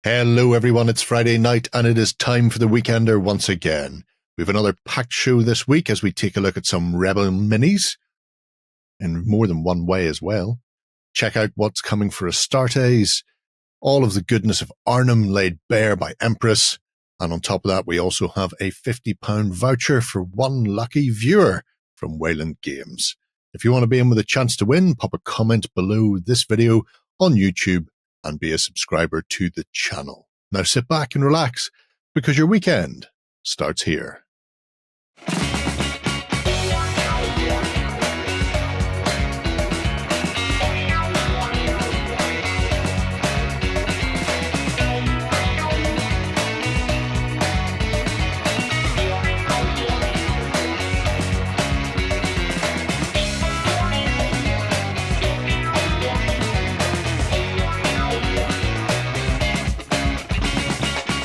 Hello everyone, it's Friday night and it is time for the Weekender once again. We have another packed show this week as we take a look at some Rebel minis in more than one way as well. Check out what's coming for Astartes, all of the goodness of Arnhem laid bare by Empress, and on top of that we also have a £50 voucher for one lucky viewer from Wayland Games. If you want to be in with a chance to win, pop a comment below this video on YouTube and be a subscriber to the channel. Now sit back and relax because your weekend starts here.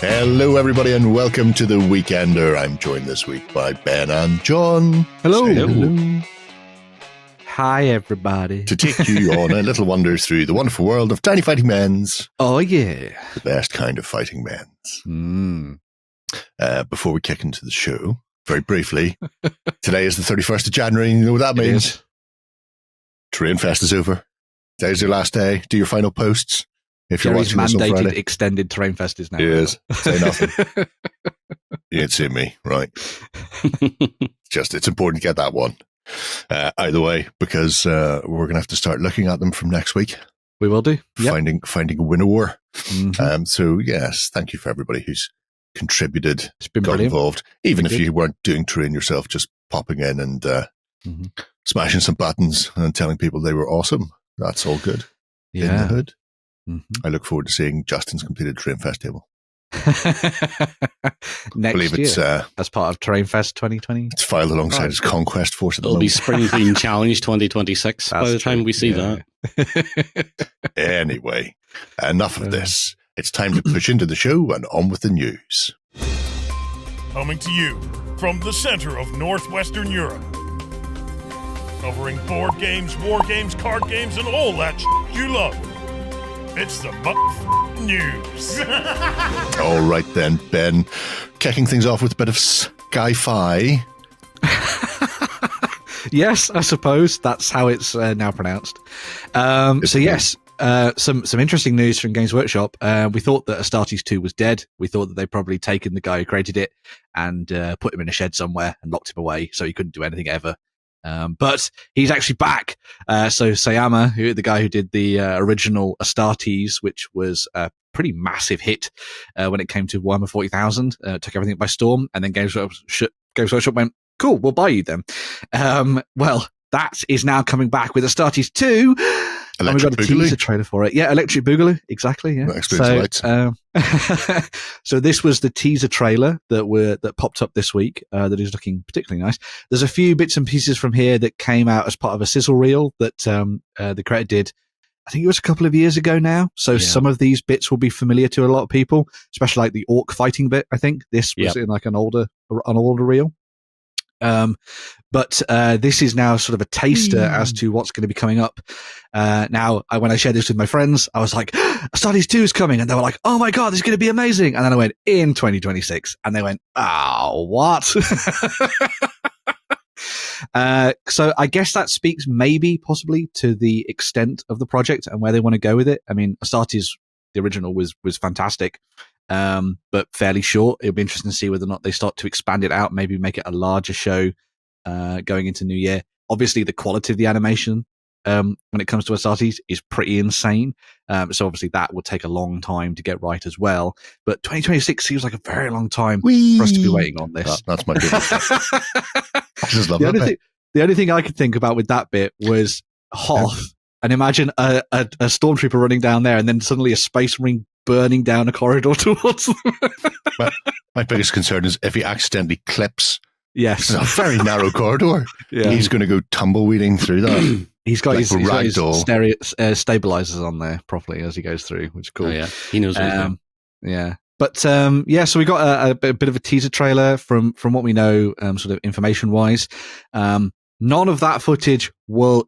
Hello everybody and welcome to the Weekender. I'm joined this week by Ben and John. Hello. Hello. Hi everybody. To take you on a little wander through the wonderful world of tiny fighting men's. Oh yeah. The best kind of fighting men's. Before we kick into the show, very briefly, today is the 31st of January. You know what that means? Terrain Fest is over. Today's your last day. Do your final posts. If you're watching this on Friday. Mandated extended Terrain Fest is now. Yes. Say nothing. You ain't seen me, right? It's important to get that one out of the way because we're going to have to start looking at them from next week. We will do. Yep. Finding a winner war. So yes, thank you for everybody who's contributed, it's been got brilliant. involved. Even if you weren't doing terrain yourself, just popping in and smashing some buttons and telling people they were awesome. That's all good. In the hood. I look forward to seeing Justin's completed Terrain Fest table. Next year, as part of Terrain Fest 2020. It's filed alongside his Conquest Force at the moment. It'll be Spring Clean Challenge 2026 by the time we see that. Anyway, enough of this. It's time to push into the show and on with the news. Coming to you from the center of Northwestern Europe. Covering board games, war games, card games, and all that you love. It's the news. All right then, Ben. Kicking things off with a bit of sci-fi. Yes, I suppose that's how it's now pronounced. Some interesting news from Games Workshop. We thought that Astartes 2 was dead. We thought that they'd probably taken the guy who created it and put him in a shed somewhere and locked him away so he couldn't do anything ever. But he's actually back. So Sayama, the guy who did the original Astartes, which was a pretty massive hit when it came to Warhammer 40,000, took everything by storm, and then Games Workshop went, cool, we'll buy you then. Well, that is now coming back with Astartes 2. And we've got a teaser trailer for it. Yeah, Electric Boogaloo. Exactly. Yeah. So this was the teaser trailer that popped up this week. That is looking particularly nice. There's a few bits and pieces from here that came out as part of a sizzle reel that the creator did. I think it was a couple of years ago now. So some of these bits will be familiar to a lot of people, especially like the orc fighting bit. I think this was in like an older reel. But this is now sort of a taster as to what's going to be coming up. Now, when I shared this with my friends, I was like, Astartes 2 is coming. And they were like, oh my God, this is going to be amazing. And then I went, in 2026. And they went, oh, what? So I guess that speaks possibly to the extent of the project and where they want to go with it. I mean, Astartes, the original, was fantastic. But fairly short. It'll be interesting to see whether or not they start to expand it out, maybe make it a larger show going into New Year. Obviously, the quality of the animation when it comes to Astartes is pretty insane. So obviously that will take a long time to get right as well. But 2026 seems like a very long time for us to be waiting on this. That's my favorite. I just love the only thing I could think about with that bit was Hoth. And imagine a stormtrooper running down there and then suddenly a space marine burning down a corridor towards them. My biggest concern is if he accidentally clips. Yes. It's a very narrow corridor. He's going to go tumbleweeding through that. He's got his stabilizers on there properly as he goes through, which is cool. Oh, yeah. He knows what he's doing. Yeah. But so we got a bit of a teaser trailer from what we know, sort of information wise. None of that footage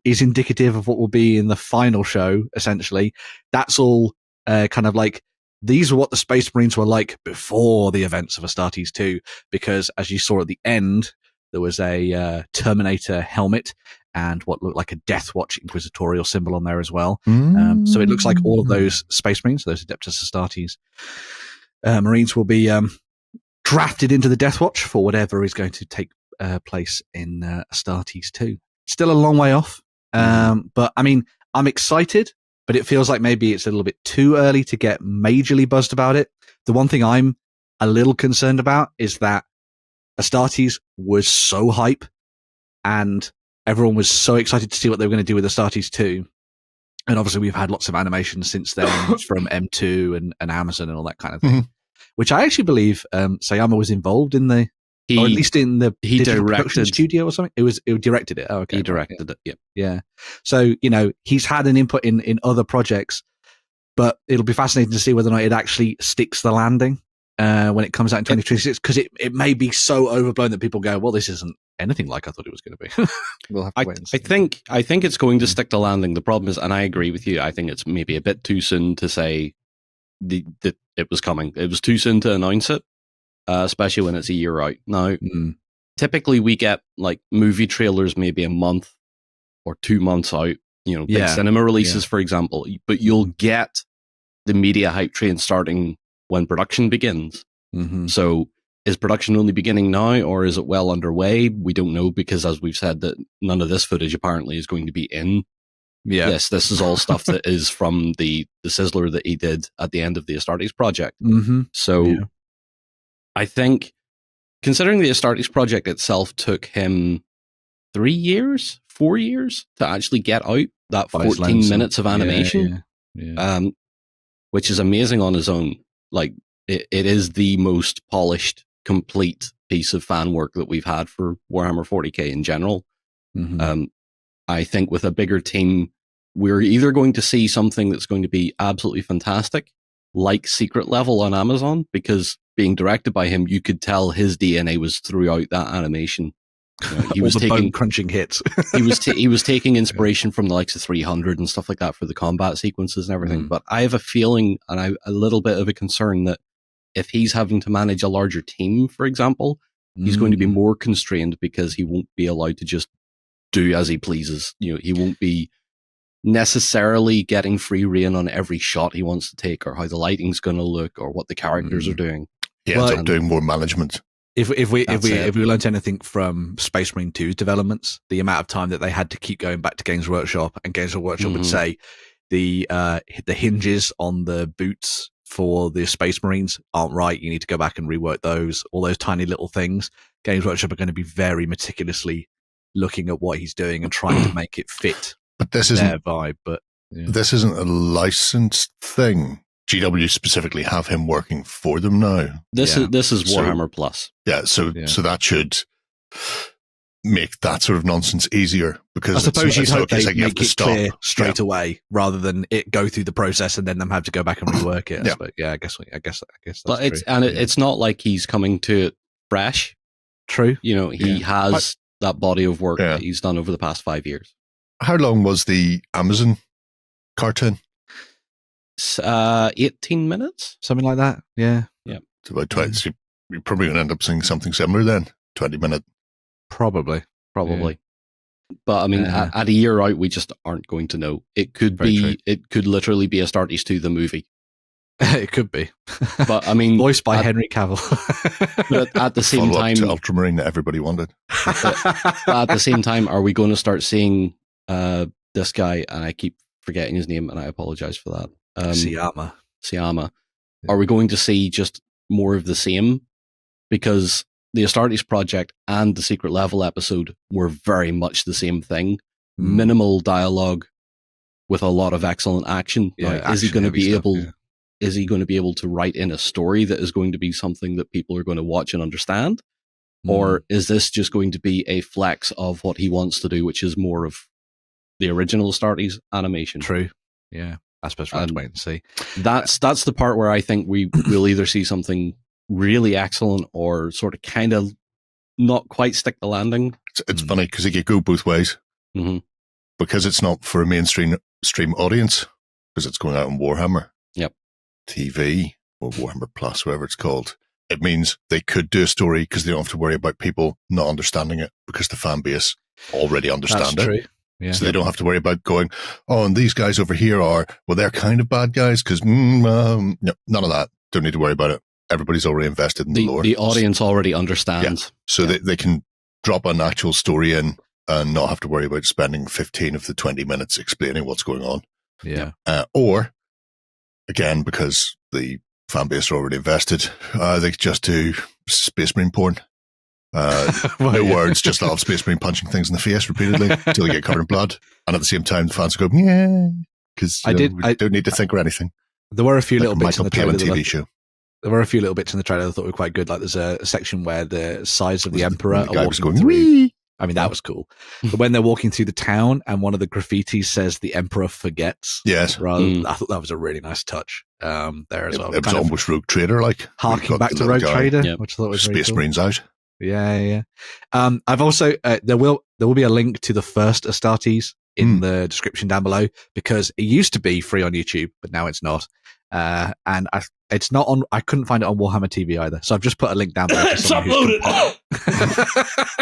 is indicative of what will be in the final show. Essentially, that's all kind of like these are what the Space Marines were like before the events of Astartes 2, because as you saw at the end, there was a Terminator helmet and what looked like a Death Watch inquisitorial symbol on there as well. So it looks like all of those Space Marines, those Adeptus Astartes Marines, will be drafted into the Death Watch for whatever is going to take place in Astartes 2. Still a long way off, but I mean, I'm excited, but it feels like maybe it's a little bit too early to get majorly buzzed about it. The one thing I'm a little concerned about is that Astartes was so hype and everyone was so excited to see what they were going to do with Astartes 2. And obviously we've had lots of animations since then from M2 and Amazon and all that kind of thing, which I actually believe Sayama was involved in or at least in the digital production studio or something. It directed it. Oh, okay. He directed it. Yep. Yeah. So, he's had an input in other projects, but it'll be fascinating to see whether or not it actually sticks the landing when it comes out in 2026, because it may be so overblown that people go, well, this isn't anything like I thought it was going to be. We'll have to wait and see. I think it's going to stick the landing. The problem is, and I agree with you, I think it's maybe a bit too soon to say that it was coming. It was too soon to announce it, especially when it's a year out. Now, typically we get like movie trailers maybe a month or 2 months out, big cinema releases, for example, but you'll get the media hype train starting when production begins. So is production only beginning now, or is it well underway? We don't know, because as we've said, that none of this footage apparently is going to be in. This is all stuff that is from the sizzler that he did at the end of the Astartes project. So I think, considering the Astartes project itself took him 4 years to actually get out that 14 minutes of animation, which is amazing on his own. Like, it is the most polished, complete piece of fan work that we've had for Warhammer 40k in general. I think with a bigger team, we're either going to see something that's going to be absolutely fantastic, like Secret Level on Amazon, because being directed by him, you could tell his DNA was throughout that animation. He was taking crunching hits. he was taking inspiration from the likes of 300 and stuff like that for the combat sequences and everything. But I have a feeling, and a little bit of a concern, that if he's having to manage a larger team, for example, he's going to be more constrained, because he won't be allowed to just do as he pleases. He won't be necessarily getting free rein on every shot he wants to take, or how the lighting's going to look, or what the characters are doing. Yeah, it's doing more management. If we learned anything from Space Marine 2's developments, the amount of time that they had to keep going back to Games Workshop, and Games Workshop would say the hinges on the boots for the Space Marines aren't right. You need to go back and rework those. All those tiny little things. Games Workshop are going to be very meticulously looking at what he's doing and trying to make it fit. But this isn't their vibe. But this isn't a licensed thing. GW specifically have him working for them now. This is Warhammer Plus. Yeah, so that should make that sort of nonsense easier, because I suppose you'd hope they make it clear straight Yeah. away, rather than it go through the process and then them have to go back and rework it. Yeah. But I guess that's But true. it's not like he's coming to it fresh. True. He has that body of work that he's done over the past 5 years. How long was the Amazon cartoon? 18 minutes, something like that. Yeah. It's about 20. So you're probably going to end up seeing something similar then. 20-minute. Probably. But I mean, at a year out, we just aren't going to know. It could it could literally be Astartes 2 the movie. It could be. But I mean, voiced by Henry Cavill. But at the same time, to Ultramarine that everybody wanted. But at the same time, are we going to start seeing this guy? And I keep forgetting his name, and I apologize for that. Sayama. Yeah. Are we going to see just more of the same? Because the Astartes project and the Secret Level episode were very much the same thing. Minimal dialogue with a lot of excellent action. Is he going to be able? Is he going to be able to write in a story that is going to be something that people are going to watch and understand? Or is this just going to be a flex of what he wants to do, which is more of the original Astartes animation? True. Yeah. I suppose we'll have to wait and see. That's the part where I think we'll either see something really excellent or sort of kind of not quite stick the landing. It's funny because it could go both ways. Because it's not for a mainstream audience, because it's going out on Warhammer. Yep. TV or Warhammer Plus, whatever it's called, it means they could do a story because they don't have to worry about people not understanding it because the fan base already understand That's it. true. Yeah. So they don't have to worry about going, oh, and these guys over here are, well, they're kind of bad guys because no, none of that. Don't need to worry about it. Everybody's already invested in the lore. The audience already understands. Yeah. So they can drop an actual story in and not have to worry about spending 15 of the 20 minutes explaining what's going on. Yeah. Or, again, because the fan base are already invested, they could just do Space Marine porn. No words, just a lot of Space Marine punching things in the face repeatedly until they get covered in blood. And at the same time, the fans go, yeah, because we don't need to think or anything. There were a few little bits in Michael the trailer. Palin TV show. There were a few little bits in the trailer I thought were quite good. Like there's a section where the sides of the Emperor the guy are was walking going, through. wee. I mean, that was cool. But when they're walking through the town and one of the graffitis says the Emperor forgets. Yes. I thought that was a really nice touch there as well. It was almost Rogue Trader, like. Harking back to Rogue Trader, which I thought was Space cool. Marines out. Yeah. I've also, there will be a link to the first Astartes in the description down below because it used to be free on YouTube, but now it's not. And it's not on. I couldn't find it on Warhammer TV either, so I've just put a link down below. It's uploaded.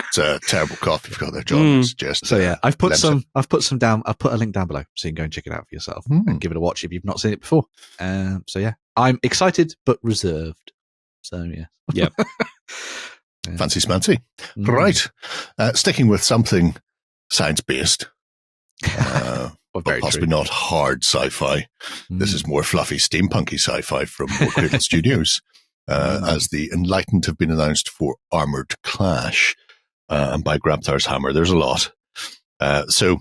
It's a terrible cough you've got there, John. It's just, so yeah, I've put some down. I've put a link down below, so you can go and check it out for yourself and give it a watch if you've not seen it before. So yeah, I'm excited but reserved. So yeah, yep. Fancy smancy. Right, sticking with something science based. But possibly not hard sci-fi. This is more fluffy, steampunky sci-fi from Warcradle Studios, as the Enlightened have been announced for Armoured Clash, and by Grabthar's Hammer. There's a lot. So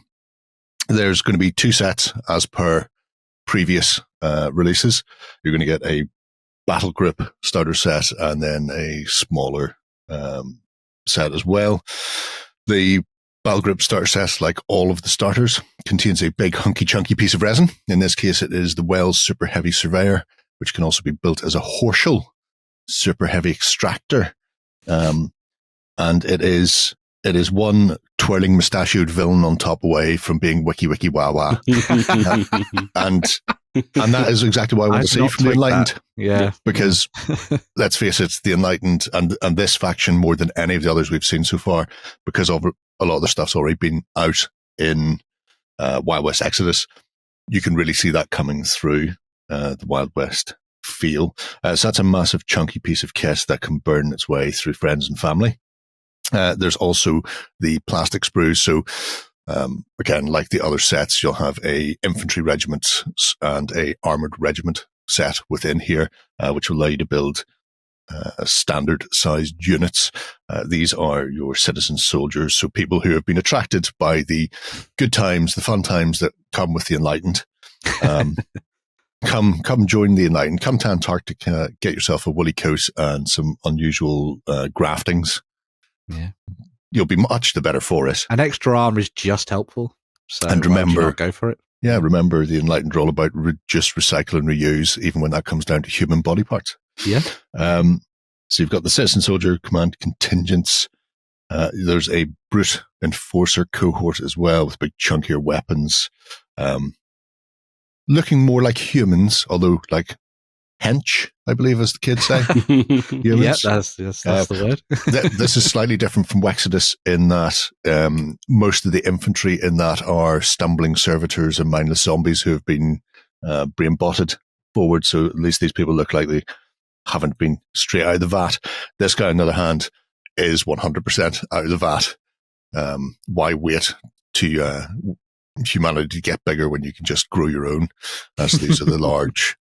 there's going to be 2 sets as per previous releases. You're going to get a battle group starter set and then a smaller set as well. The Battle Group starter set, like all of the starters, contains a big hunky chunky piece of resin. In this case, it is the Wells Super Heavy Surveyor, which can also be built as a Horschel Super Heavy Extractor. And it is one twirling mustachioed villain on top away from being wiki wiki wah wah. and that is exactly what I want to see from the Enlightened. That. Yeah. Because let's face it, the Enlightened and this faction more than any of the others we've seen so far, because of a lot of the stuff's already been out in Wild West Exodus, you can really see that coming through the Wild West feel. So that's a massive chunky piece of kit that can burn its way through friends and family. There's also the plastic sprues. So again, like the other sets, you'll have a infantry regiment and a armored regiment set within here, which will allow you to build standard sized units. These are your citizen soldiers. So people who have been attracted by the good times, the fun times that come with the Enlightened. Come join the Enlightened. Come to Antarctica, get yourself a woolly coat and some unusual graftings. Yeah. You'll be much the better for it. An extra arm is just helpful. So and remember, go for it. Yeah, remember the Enlightened are all about just recycle and reuse, even when that comes down to human body parts. Yeah. So you've got the Citizen Soldier Command contingents. There's a Brute Enforcer cohort as well with big chunkier weapons. Looking more like humans, although like hench, I believe, as the kids say. Yeah, that's the word. This is slightly different from Wexodus in that most of the infantry in that are stumbling servitors and mindless zombies who have been brain botted forward. So at least these people look like they haven't been straight out of the vat. This guy, on the other hand, is 100% out of the vat. Why wait to humanity to get bigger when you can just grow your own? As these are the large,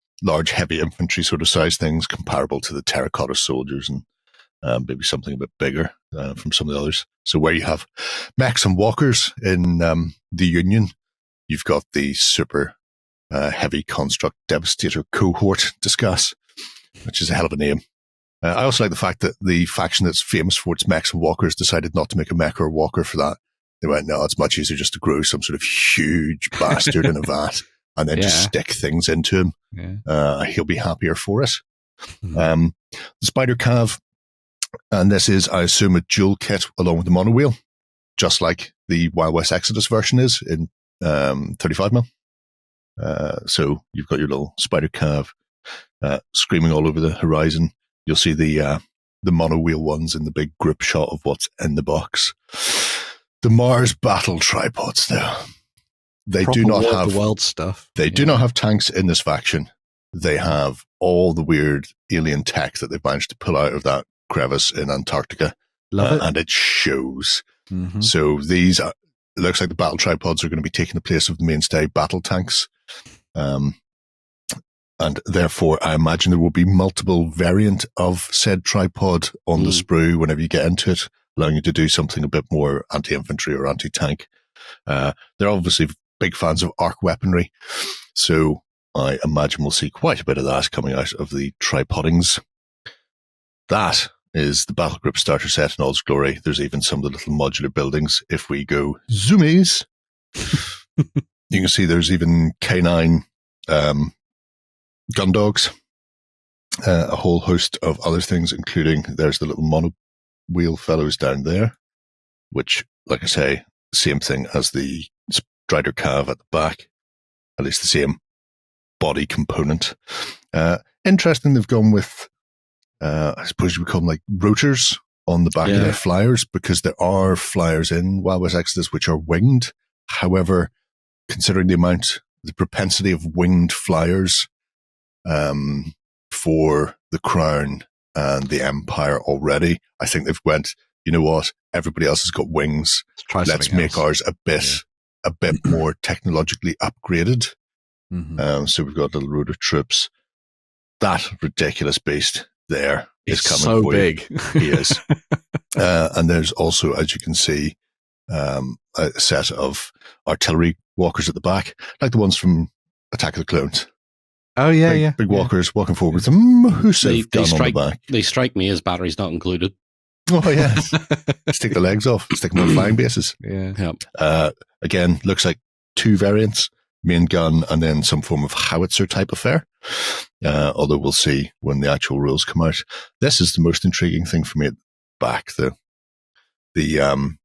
heavy infantry sort of size things, comparable to the terracotta soldiers and maybe something a bit bigger from some of the others. So where you have mechs and walkers in the Union, you've got the super heavy construct devastator cohort discuss, which is a hell of a name. I also like the fact that the faction that's famous for its mechs and walkers decided not to make a mech or a walker for that. They went, no, it's much easier just to grow some sort of huge bastard in a vat and then just stick things into him. Yeah. He'll be happier for it. The Spider Cav, and this is, I assume, a dual kit along with the monowheel, just like the Wild West Exodus version is in 35mm. So you've got your little Spider Cav screaming all over the horizon. You'll see the monowheel ones in the big group shot of what's in the box. The Mars battle tripods, though. They Proper do not War of have the World stuff. They do not have tanks in this faction. They have all the weird alien tech that they've managed to pull out of that crevice in Antarctica. Love it. And it shows. Mm-hmm. So these it looks like the battle tripods are going to be taking the place of the mainstay battle tanks. And therefore, I imagine there will be multiple variant of said tripod on the sprue whenever you get into it, allowing you to do something a bit more anti-infantry or anti-tank. They're obviously big fans of arc weaponry, so I imagine we'll see quite a bit of that coming out of the tripoddings. That is the battle group starter set in all its glory. There's even some of the little modular buildings. If we go zoomies, you can see there's even K9 gun dogs, a whole host of other things, including there's the little monowheel fellows down there, which, like I say, same thing as the Strider Cav at the back, at least the same body component. Interesting, they've gone with, I suppose you would call them like rotors on the back of their flyers, because there are flyers in Wild West Exodus which are winged. However, considering the propensity of winged flyers for the Crown and the Empire already, I think they've went, you know what, everybody else has got wings. Let's make ours a bit more technologically upgraded. Mm-hmm. So we've got little rotor troops. That ridiculous beast there is coming so for big. You. He is. And there's also, as you can see, a set of artillery walkers at the back, like the ones from Attack of the Clones. Oh, yeah, Big walkers walking forward with a massive gun on the back. They strike me as batteries not included. Oh, yes. Let's take the legs off. Stick them on flying bases. Yeah. Again, looks like two variants, main gun and then some form of howitzer type affair. Although we'll see when the actual rules come out. This is the most intriguing thing for me at the back, the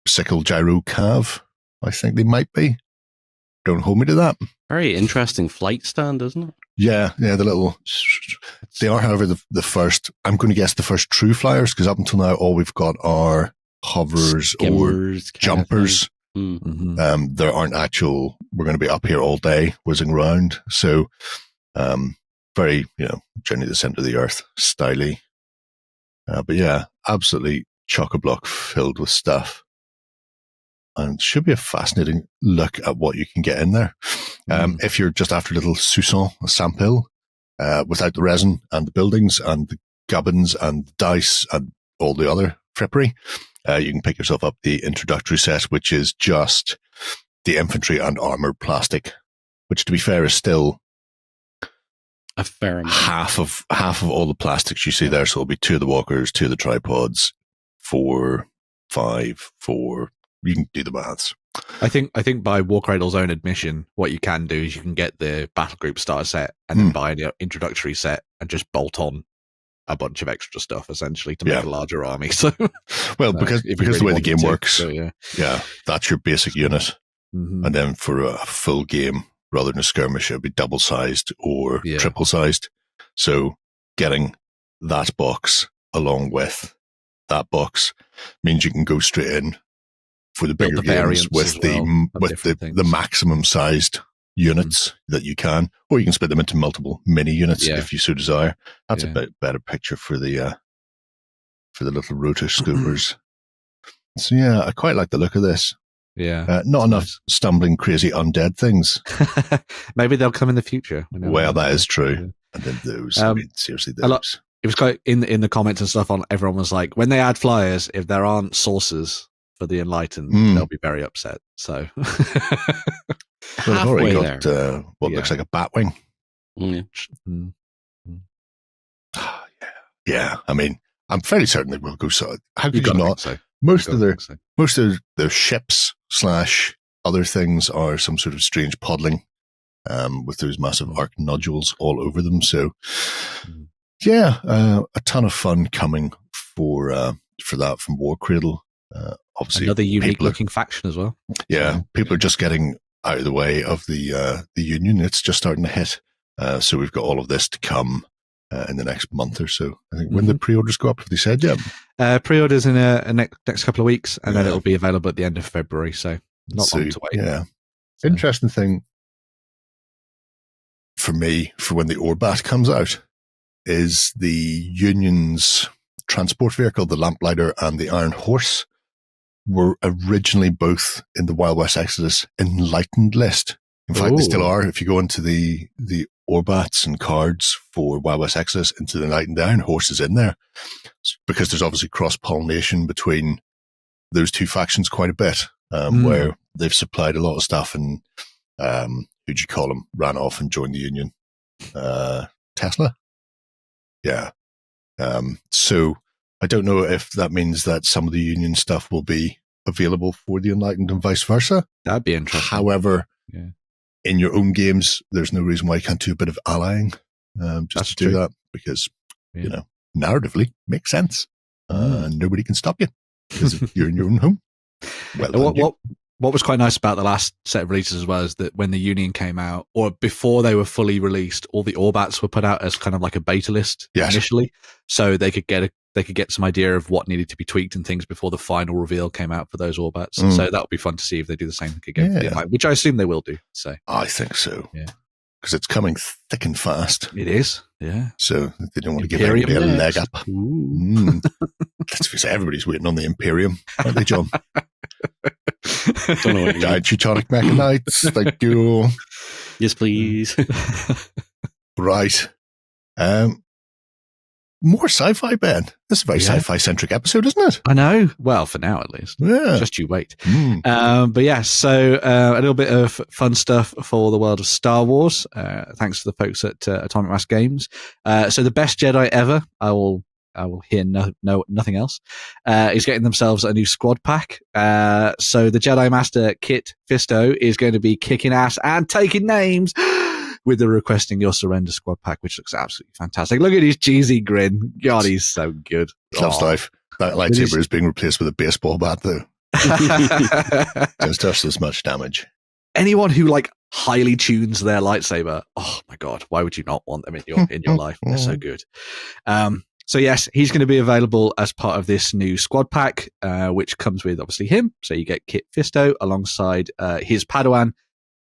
sickle gyro cav, I think they might be. Don't hold me to that. Very interesting flight stand, isn't it? Yeah, the little... They are, however, the first... I'm going to guess the first true flyers, because up until now, all we've got are hovers or jumpers. Mm-hmm. There aren't actual... We're going to be up here all day, whizzing around. So, very, generally the centre of the earth, styly. But yeah, absolutely chock-a-block filled with stuff. And it should be a fascinating look at what you can get in there. If you're just after a little Sousson, a sample, without the resin and the buildings and the gubbins and the dice and all the other frippery, you can pick yourself up the introductory set, which is just the infantry and armoured plastic, which, to be fair, is still a fair amount. Half of all the plastics you see there. So it'll be 2 of the walkers, 2 of the tripods, 4, 5, 4. You can do the maths. I think by Warcradle's own admission, what you can do is you can get the battle group starter set and then buy an introductory set and just bolt on a bunch of extra stuff essentially to make a larger army. So, well, because the way the game works, so, that's your basic unit, and then for a full game, rather than a skirmish, it'll be double sized or triple sized. So, getting that box along with that box means you can go straight in for the bigger games with the maximum sized units that you can, or you can split them into multiple mini units if you so desire. That's a bit better picture for the little rotor scoopers. So yeah, I quite like the look of this. Yeah, not enough stumbling crazy undead things. Maybe they'll come in the future. Well, that is true. Yeah. And then those, I mean, seriously, those. It was quite in the comments and stuff on. Everyone was like, when they add flyers, if there aren't sources for the Enlightened, they'll be very upset. So, well, I've already got what looks like a batwing. Yeah. I mean, I'm fairly certain they will go. So, how could you not? So. Most of their ships / other things are some sort of strange poddling, with those massive arc nodules all over them. So, a ton of fun coming for that from Warcradle. Obviously, another unique looking faction as well. Yeah, people are just getting out of the way of the Union. It's just starting to hit So we've got all of this to come in the next month or so. I think when the pre-orders go up, have they said yet? Pre-orders in a next couple of weeks, and then it'll be available at the end of February. So not long to wait. Yeah. So. Interesting thing for me, for when the Orbat comes out, is the Union's transport vehicle, the Lamplighter and the Iron Horse, were originally both in the Wild West Exodus Enlightened list. In fact, they still are. If you go into the Orbats and cards for Wild West Exodus into the Enlightened, the Iron Horse is in there, because there's obviously cross-pollination between those two factions quite a bit, where they've supplied a lot of stuff, and who'd you call them, ran off and joined the Union. Tesla? Yeah. So I don't know if that means that some of the Union stuff will be available for the Enlightened and vice versa. That'd be interesting. However, in your own games, there's no reason why you can't do a bit of allying just to do that, because, you know, narratively makes sense. Nobody can stop you because you're in your own home. Well, what was quite nice about the last set of releases as well is that when the Union came out, or before they were fully released, all the Orbats were put out as kind of like a beta list initially, so they could get some idea of what needed to be tweaked and things before the final reveal came out for those Orbats. So that would be fun to see if they do the same thing again, which I assume they will do. So I think so. Yeah, because it's coming thick and fast. It is. Yeah. So they don't want to give anybody a leg up. Let's face it, everybody's waiting on the Imperium, aren't they, John? Don't know what Giant Teutonic Mechanites, like Duel. Yes, please. Right. More sci-fi, Ben. This is a very sci-fi centric episode, isn't it? I know. Well, for now at least. Yeah. Just you wait. But yeah, so a little bit of fun stuff for the world of Star Wars. Thanks to the folks at Atomic Mass Games. So the best Jedi ever, I will hear nothing else, is getting themselves a new squad pack. So the Jedi Master Kit Fisto is going to be kicking ass and taking names with the Requesting Your Surrender squad pack, which looks absolutely fantastic. Look at his cheesy grin. God, he's so good. Club's life. That lightsaber is being replaced with a baseball bat, though. Just does this much damage. Anyone who highly tunes their lightsaber, oh my God, why would you not want them in your life? They're so good. So yes, he's going to be available as part of this new squad pack, which comes with obviously him. So you get Kit Fisto alongside his Padawan,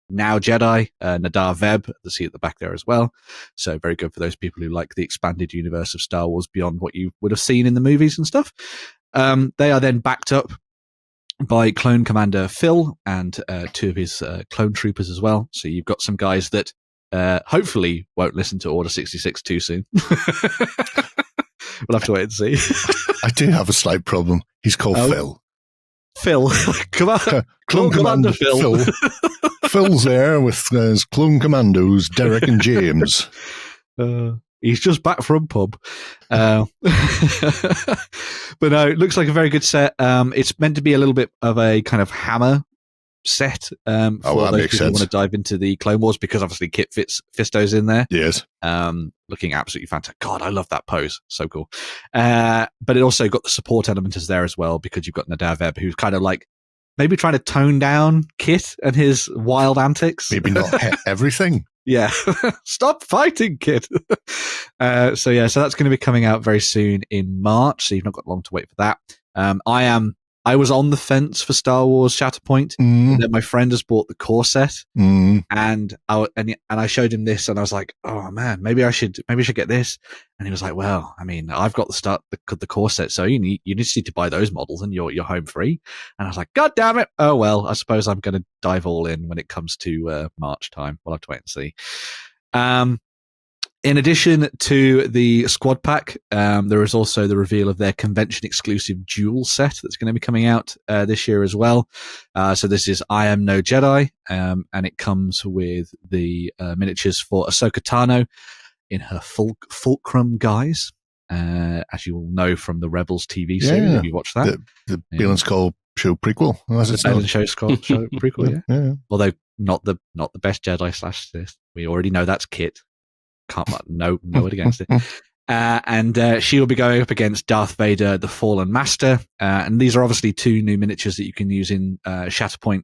now Jedi, Nadar Veb, the seat at the back there as well. So very good for those people who like the expanded universe of Star Wars beyond what you would have seen in the movies and stuff. They are then backed up by Clone Commander Phil and two of his clone troopers as well. So you've got some guys that hopefully won't listen to Order 66 too soon. We'll have to wait and see. I do have a slight problem. He's called Phil. Phil. Clone Commander Phil. Phil's there with his clone commandos, Derek and James. He's just back from pub. But no, it looks like a very good set. It's meant to be a little bit of a kind of Hammer set for those people who want to dive into the Clone Wars, because obviously Kit Fisto's in there. Yes. Looking absolutely fantastic. God, I love that pose. So cool. But it also got the support elements there as well, because you've got Nadar Veb, who's kind of maybe trying to tone down Kit and his wild antics. Maybe not everything. Yeah. Stop fighting, Kit. So that's going to be coming out very soon in March. So you've not got long to wait for that. I was on the fence for Star Wars Shatterpoint, and then my friend has bought the core set, and I showed him this, and I was like, "Oh man, maybe I should get this." And he was like, "Well, I mean, I've got the core set, so you just need to buy those models, and you're home free." And I was like, "God damn it! Oh well, I suppose I'm going to dive all in when it comes to March time. We'll have to wait and see." In addition to the squad pack, there is also the reveal of their convention-exclusive Duel set that's going to be coming out this year as well. So this is I Am No Jedi, and it comes with the miniatures for Ahsoka Tano in her fulcrum guise, as you will know from the Rebels TV series. Have you watched that? The Bayonets show prequel. The Bayonets show prequel, yeah. Although not the best Jedi / this. We already know that's Kit. Can't no it against it. And she will be going up against Darth Vader, the Fallen Master. And these are obviously two new miniatures that you can use in Shatterpoint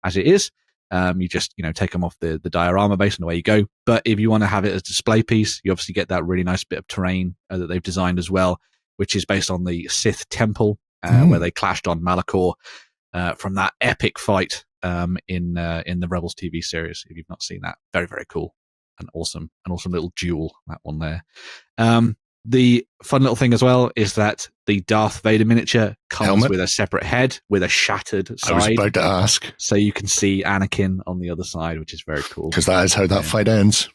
as it is. You just, take them off the diorama base and away you go. But if you want to have it as a display piece, you obviously get that really nice bit of terrain that they've designed as well, which is based on the Sith Temple, where they clashed on Malachor from that epic fight in the Rebels TV series. If you've not seen that, very, very cool. An awesome little duel, that one there. The fun little thing as well is that the Darth Vader miniature comes with a separate head with a shattered side. I was about to ask. So you can see Anakin on the other side, which is very cool. Because that is how that fight ends.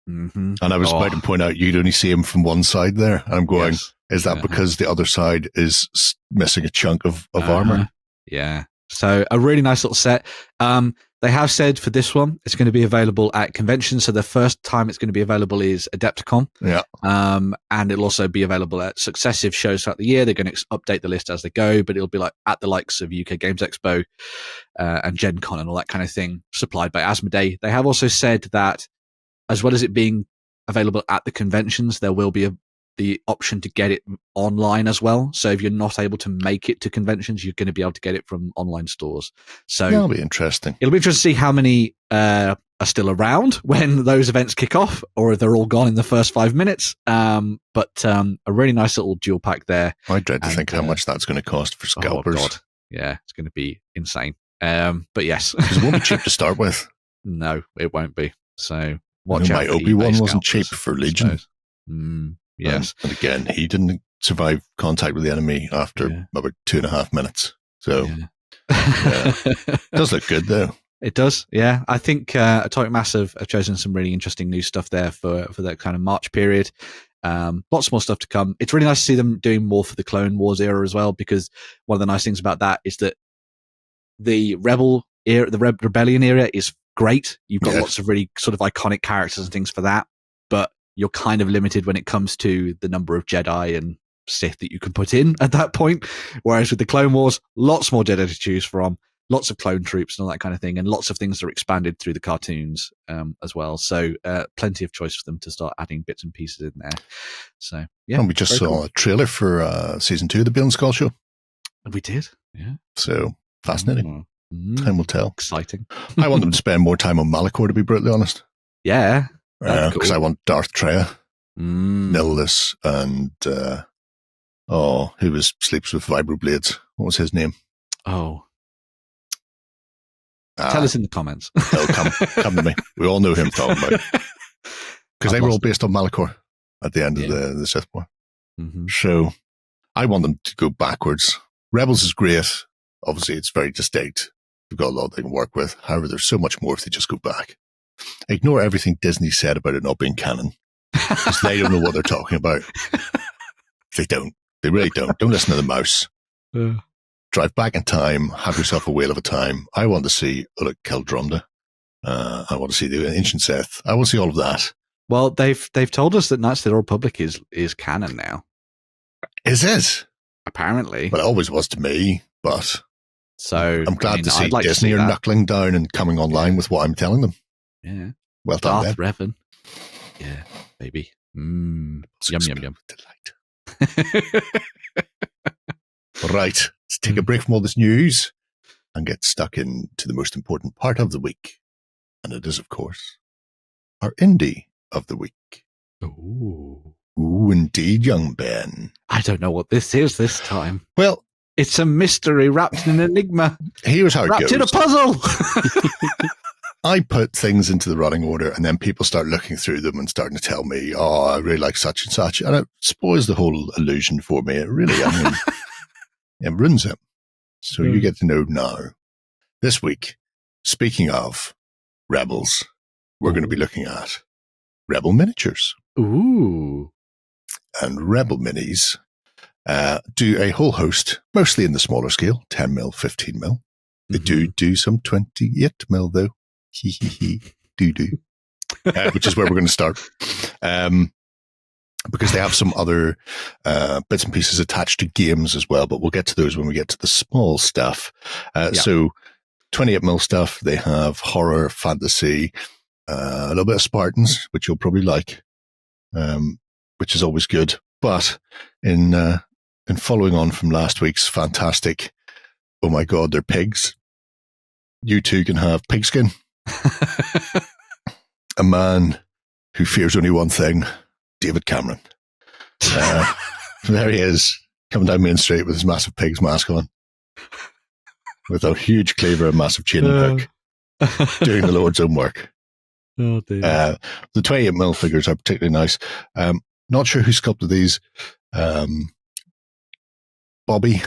Mm-hmm. And I was about to point out you'd only see him from one side there. And I'm going, is that because the other side is missing a chunk of armor? Yeah. So a really nice little set. They have said for this one, it's going to be available at conventions. So the first time it's going to be available is Adepticon. Yeah. And it'll also be available at successive shows throughout the year. They're going to update the list as they go, but it'll be like at the likes of UK Games Expo and Gen Con and all that kind of thing, supplied by Asmodee. They have also said that as well as it being available at the conventions, there will be the option to get it online as well. So if you're not able to make it to conventions, you're going to be able to get it from online stores. So that'll be interesting. It'll be interesting to see how many are still around when those events kick off, or if they're all gone in the first 5 minutes. But a really nice little dual pack there. I dread to think how much that's going to cost for scalpers. Oh God. Yeah, it's going to be insane. But yes. Because it won't be cheap to start with. No, it won't be. So watch out. My Obi-Wan wasn't cheap for Legion. Yes. And again, he didn't survive contact with the enemy after about 2.5 minutes. So it does look good though. It does, yeah. I think Atomic Mass have chosen some really interesting new stuff there for that kind of March period. Lots more stuff to come. It's really nice to see them doing more for the Clone Wars era as well, because one of the nice things about that is that the Rebel era, the Rebellion era is great. You've got lots of really sort of iconic characters and things for that, but you're kind of limited when it comes to the number of Jedi and Sith that you can put in at that point. Whereas with the Clone Wars, lots more Jedi to choose from, lots of clone troops and all that kind of thing, and lots of things that are expanded through the cartoons as well. So plenty of choice for them to start adding bits and pieces in there. So yeah, and we just saw a trailer for season 2 of the Bill and Skull Show. We did, yeah. So fascinating. Time will tell. Exciting. I want them to spend more time on Malachor, to be brutally honest. Yeah. Because I want Darth Treya, Nihilus, and who sleeps with vibroblades. What was his name? Oh, tell us in the comments. Come to me. We all know who I'm talking about. Because they were all based on Malachor at the end of the Sith War. So I want them to go backwards. Rebels is great. Obviously, it's very distinct. We've got a lot they can work with. However, there's so much more if they just go back. Ignore everything Disney said about it not being canon. Because they don't know what they're talking about. They don't. They really don't. Don't listen to the mouse. Drive back in time. Have yourself a whale of a time. I want to see Ulic Keldrumda. I want to see the Ancient Sith. I want to see all of that. Well, they've told us that Knights of the Old Republic is canon now. Is it? Apparently. Well, it always was to me, but so I'm glad to see Disney are knuckling down and coming online with what I'm telling them. Yeah. Well done, Darth Revan. Yeah, baby. Yum, yum, yum. Delight. Right. Let's take a break from all this news and get stuck into the most important part of the week. And it is, of course, our indie of the week. Ooh, indeed, young Ben. I don't know what this is this time. Well, it's a mystery wrapped in an enigma. Here's how it goes. Wrapped in a puzzle. I put things into the running order, and then people start looking through them and starting to tell me, I really like such and such. And it spoils the whole illusion for me. It really, it ruins it. So you get to know now. This week, speaking of Rebels, we're going to be looking at Rebel Miniatures. Ooh. And Rebel Minis do a whole host, mostly in the smaller scale, 10mm, 15mm. They do some 28mm, though. Do. Which is where we're going to start. Because they have some other bits and pieces attached to games as well, but we'll get to those when we get to the small stuff. So 28mm stuff, they have horror, fantasy, a little bit of Spartans, which you'll probably like, which is always good. But in following on from last week's fantastic, oh my God, they're pigs, you two can have Pigskin, a man who fears only one thing, David Cameron. There he is, coming down Main Street with his massive pig's mask on, with a huge cleaver and massive chain and hook, doing the Lord's own work. Oh, dear. The 28mm figures are particularly nice. Not sure who sculpted these. Bobby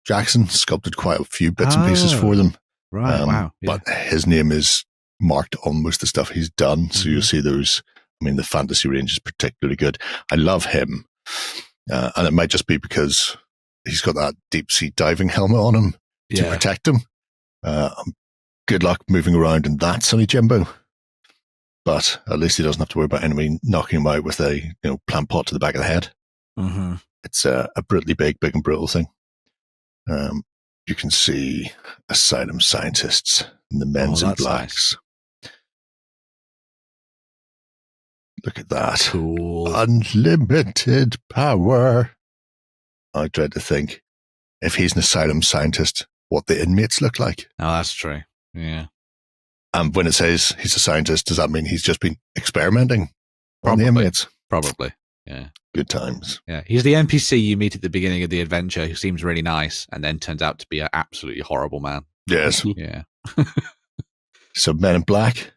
Jackson sculpted quite a few bits and pieces for them. Right, wow. Yeah. But his name is marked on most of the stuff he's done. So you'll see those. I mean, the fantasy range is particularly good. I love him. And it might just be because he's got that deep sea diving helmet on him to protect him. Good luck moving around in that, Sonny Jimbo. But at least he doesn't have to worry about enemy knocking him out with a plant pot to the back of the head. Mm-hmm. It's a brutally big and brutal thing. You can see Asylum Scientists and the Men's in Blacks. Nice. Look at that. Cool. Unlimited power. I dread to think, if he's an asylum scientist, what the inmates look like. Oh, that's true. Yeah. And when it says he's a scientist, does that mean he's just been experimenting on the inmates? Probably. Yeah. Good times. Yeah. He's the NPC you meet at the beginning of the adventure who seems really nice and then turns out to be an absolutely horrible man. Yes. Yeah. So Men in Black,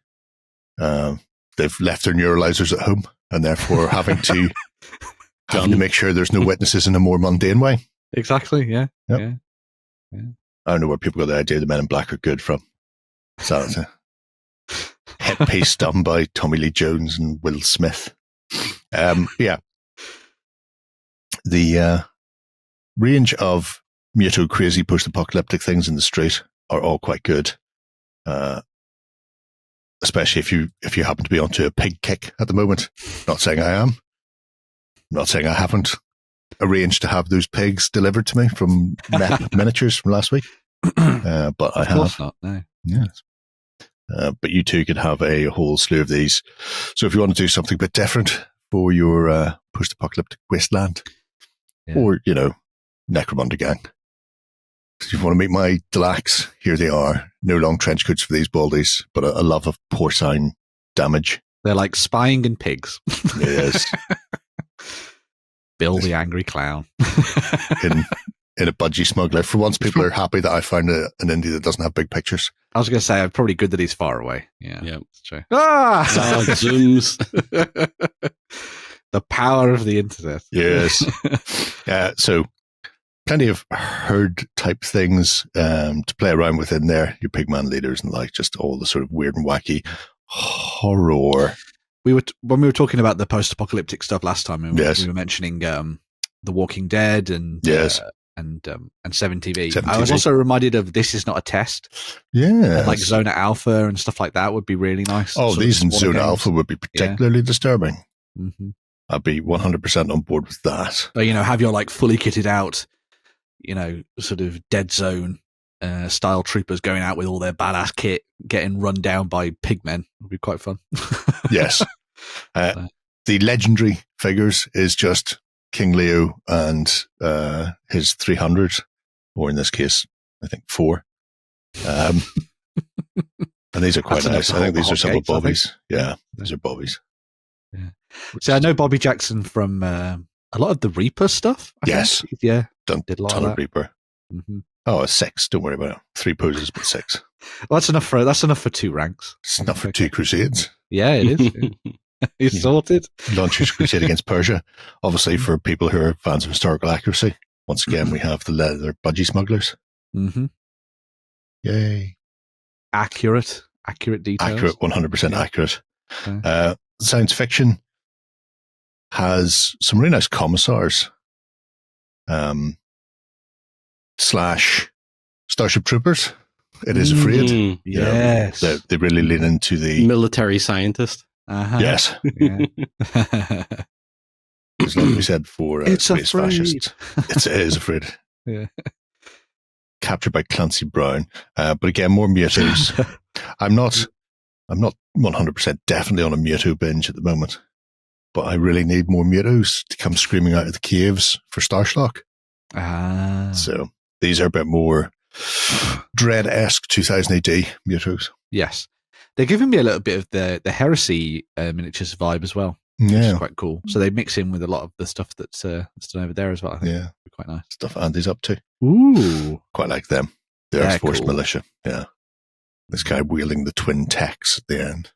they've left their neuralizers at home and therefore having to make sure there's no witnesses in a more mundane way. Exactly. Yeah. Yep. Yeah. I don't know where people got the idea the Men in Black are good from. So it's a headpiece done by Tommy Lee Jones and Will Smith. Yeah. The range of Muto crazy post-apocalyptic things in the street are all quite good. Especially if you happen to be onto a pig kick at the moment. Not saying I am. Not saying I haven't arranged to have those pigs delivered to me from Miniatures from last week. But I have. Of course not, no. Yes. But you too could have a whole slew of these. So if you want to do something a bit different for your post-apocalyptic wasteland, or, Necromunda gang, if you want to meet my Delax, here they are. No long trench coats for these baldies, but a love of porcine damage. They're like spying and pigs. Yes. Bill the Angry Clown. in a budgie smuggler. For once, people are happy that I found an indie that doesn't have big pictures. I was going to say, I'm probably good that he's far away. Yeah, that's true. Zooms. The power of the internet. Yes. So plenty of herd type things to play around with in there. Your pigman leaders and just all the sort of weird and wacky horror. When we were talking about the post-apocalyptic stuff last time, we were mentioning The Walking Dead and 7TV. I was also reminded of This Is Not a Test. Yeah. Like Zona Alpha and stuff like that would be really nice. Oh, these in Zona Alpha would be particularly disturbing. Mm-hmm. I'd be 100% on board with that. Or, have your fully kitted out, sort of Dead Zone style troopers going out with all their badass kit, getting run down by pigmen. Would be quite fun. Yes. The legendary figures is just King Leo and his 300, or in this case, I think 4. And these are quite nice. I think these are some of Bobby's. Yeah, these are Bobby's. Yeah. So I know Bobby Jackson from a lot of the Reaper stuff. I think. Yeah. Did a lot of Reaper. Mm-hmm. Oh, 6. Don't worry about it. 3 poses, but 6. Well, that's enough for 2 ranks. It's enough for 2 crusades. Yeah, it is. He's sorted. Launches crusade against Persia. Obviously, for people who are fans of historical accuracy, once again, we have the leather budgie smugglers. Mm-hmm. Yay. Accurate details. Accurate, 100% accurate. Okay. Science fiction has some really nice commissars. / Starship Troopers. It is afraid. Yes. They really lean into the military scientist. Uh-huh. Yes. Yeah. It's like we said for it's race afraid. Fascist. It is afraid. Yeah. Captured by Clancy Brown. But again, more Mutos. I'm not 100% definitely on a Muto binge at the moment, but I really need more Mutos to come screaming out of the caves for Starschlock. Ah. So these are a bit more Dread-esque 2000 AD Mutos. Yes. They're giving me a little bit of the Heresy miniatures vibe as well, which is quite cool. So they mix in with a lot of the stuff that's done over there as well. I think it'd be quite nice. Stuff Andy's up to. Ooh. Quite like them. The Air Force Militia. Yeah. This guy wielding the twin techs at the end.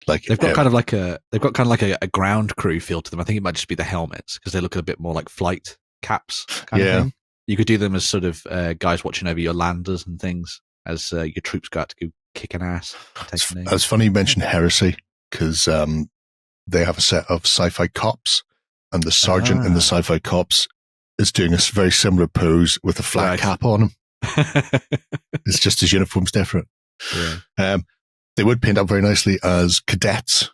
Like they've got kind of like a ground crew feel to them. I think it might just be the helmets because they look a bit more like flight caps kind of thing. You could do them as sort of guys watching over your landers and things as your troops go out to go kicking ass. It's funny you mentioned Heresy because they have a set of sci-fi cops, and the sergeant in the sci-fi cops is doing a very similar pose with a flat cap on him. It's just his uniform's different. Yeah. They would paint up very nicely as cadets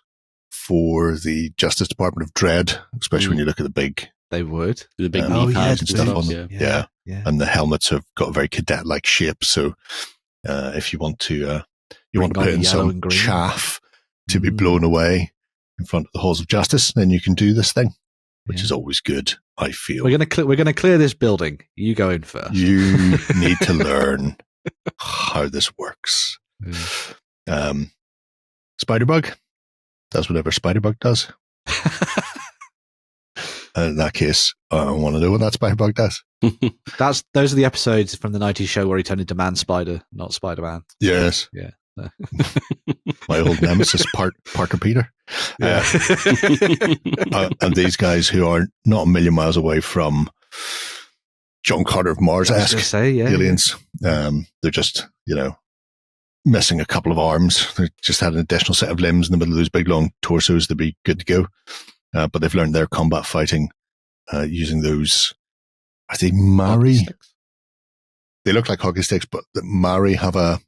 for the Justice Department of Dread, especially when you look at the big. They would. The big knee pads and stuff on them. Yeah. And the helmets have got a very cadet-like shape. So if you want to put in some chaff to be blown away in front of the halls of justice, then you can do this thing, which is always good, I feel. We're gonna clear this building. You go in first. You need to learn how this works. Spiderbug does whatever Spiderbug does. And in that case, I want to know what that Spiderbug does. Those are the episodes from the 90s show where he turned into Man Spider, not Spider-Man. Yes. Yeah. My old nemesis, Parker Peter. Yeah. And these guys who are not a million miles away from John Carter of Mars-esque aliens. They're just, missing a couple of arms. They just had an additional set of limbs in the middle of those big long torsos to be good to go. But they've learned their combat fighting using those, I think, Mari. They look like hockey sticks, but the Mari have a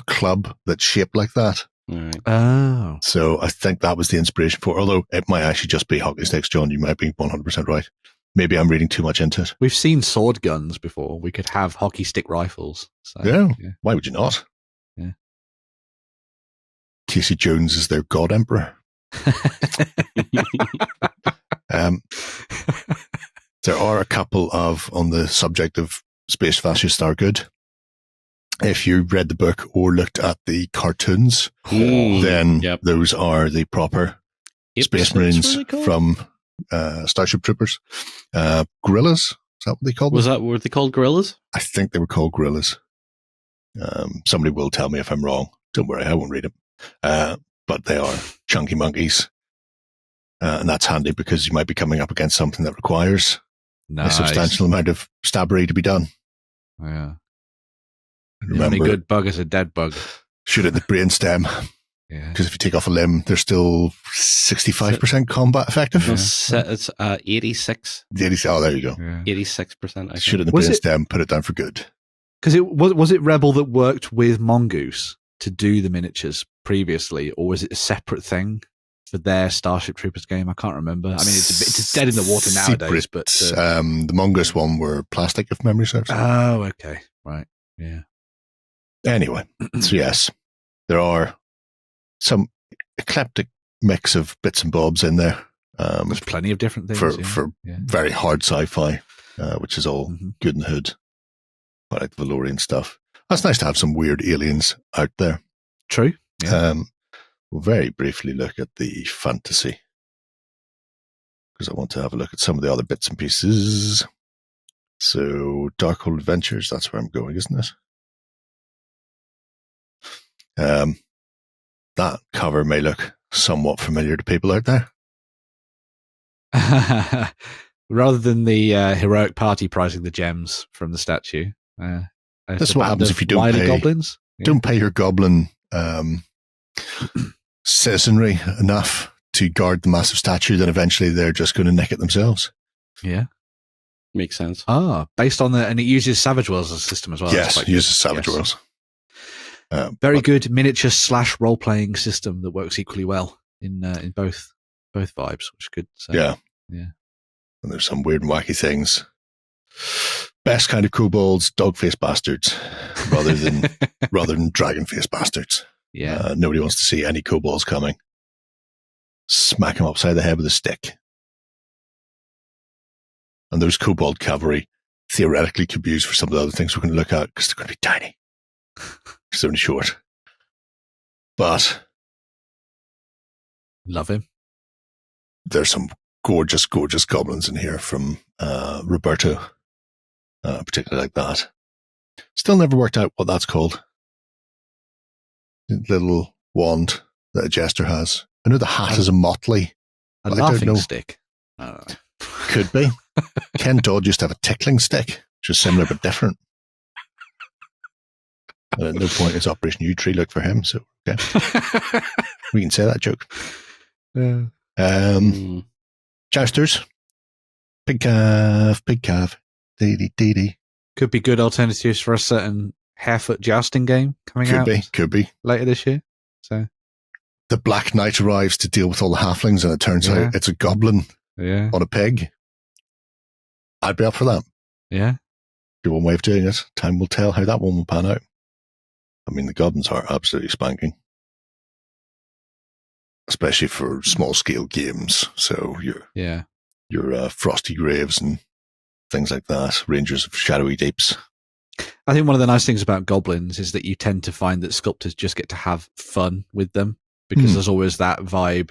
club that's shaped like that. Right. Oh. So I think that was the inspiration for it, although it might actually just be hockey sticks, John. You might be 100% right. Maybe I'm reading too much into it. We've seen sword guns before. We could have hockey stick rifles. So, yeah. Why would you not? Yeah. Casey Jones is their god emperor. There are a couple of, on the subject of space fascists are good. If you read the book or looked at the cartoons, then those are the proper Space Marines from Starship Troopers. Guerrillas, is that what they called them? Were they called guerrillas? I think they were called guerrillas. Somebody will tell me if I'm wrong. Don't worry, I won't read them. But they are chunky monkeys. And that's handy because you might be coming up against something that requires a substantial amount of stabbery to be done. Yeah. Remember, the only good bug is a dead bug. Shoot at the brainstem. Yeah. Because if you take off a limb, they're still 65% combat effective. It's 86. Oh, there you go. Yeah. 86%. Shoot at the brainstem, put it down for good. Because was it Rebel that worked with Mongoose to do the miniatures previously, or was it a separate thing for their Starship Troopers game? I can't remember. I mean, it's dead in the water nowadays. But the Mongoose one were plastic, if memory serves. Oh, okay, right, yeah. Anyway, so yes, there are some eclectic mix of bits and bobs in there. There's plenty of different things for very hard sci-fi, which is all good and hood. I like the Valorian stuff. That's nice to have some weird aliens out there. True. Yeah. We'll very briefly look at the fantasy because I want to have a look at some of the other bits and pieces. So, Darkhold Adventures, that's where I'm going, isn't it? That cover may look somewhat familiar to people out there. Rather than the heroic party prizing the gems from the statue. That's what happens if you don't pay goblins. Don't pay your goblin citizenry enough to guard the massive statue, then eventually they're just going to nick it themselves. Yeah. Makes sense. Based on and it uses Savage Worlds as a system as well. Yes, it uses Savage Worlds. Very good miniature / role-playing system that works equally well in both vibes, which is good. So, yeah. And there's some weird and wacky things. Best kind of kobolds, dog-faced bastards, rather than dragon-faced bastards. Yeah. Nobody wants to see any kobolds coming. Smack them upside the head with a stick. And those kobold cavalry theoretically could be used for some of the other things we're going to look at because they're going to be tiny. Because they're only short. But Love him. there's some gorgeous, gorgeous goblins in here from Roberto, particularly like that. Still never worked out what that's called. The little wand that a jester has. I know the hat is a motley. A but I don't laughing know. stick. I don't know. Could be. Ken Dodd used to have a tickling stick, which is similar but different. At no point is Operation U-Tree look for him, so okay. We can say that joke. Jousters. Big calf. Dee dee. Could be good alternatives for a certain harefoot jousting game coming out Could be. later this year. So The Black Knight arrives to deal with all the halflings, and it turns out it's a goblin on a pig. I'd be up for that. Yeah. Be one way of doing it. Time will tell how that one will pan out. I mean, the goblins are absolutely spanking. Especially for small-scale games. So your Frosty Graves and things like that. Rangers of Shadowy Deeps. I think one of the nice things about goblins is that you tend to find that sculptors just get to have fun with them because there's always that vibe,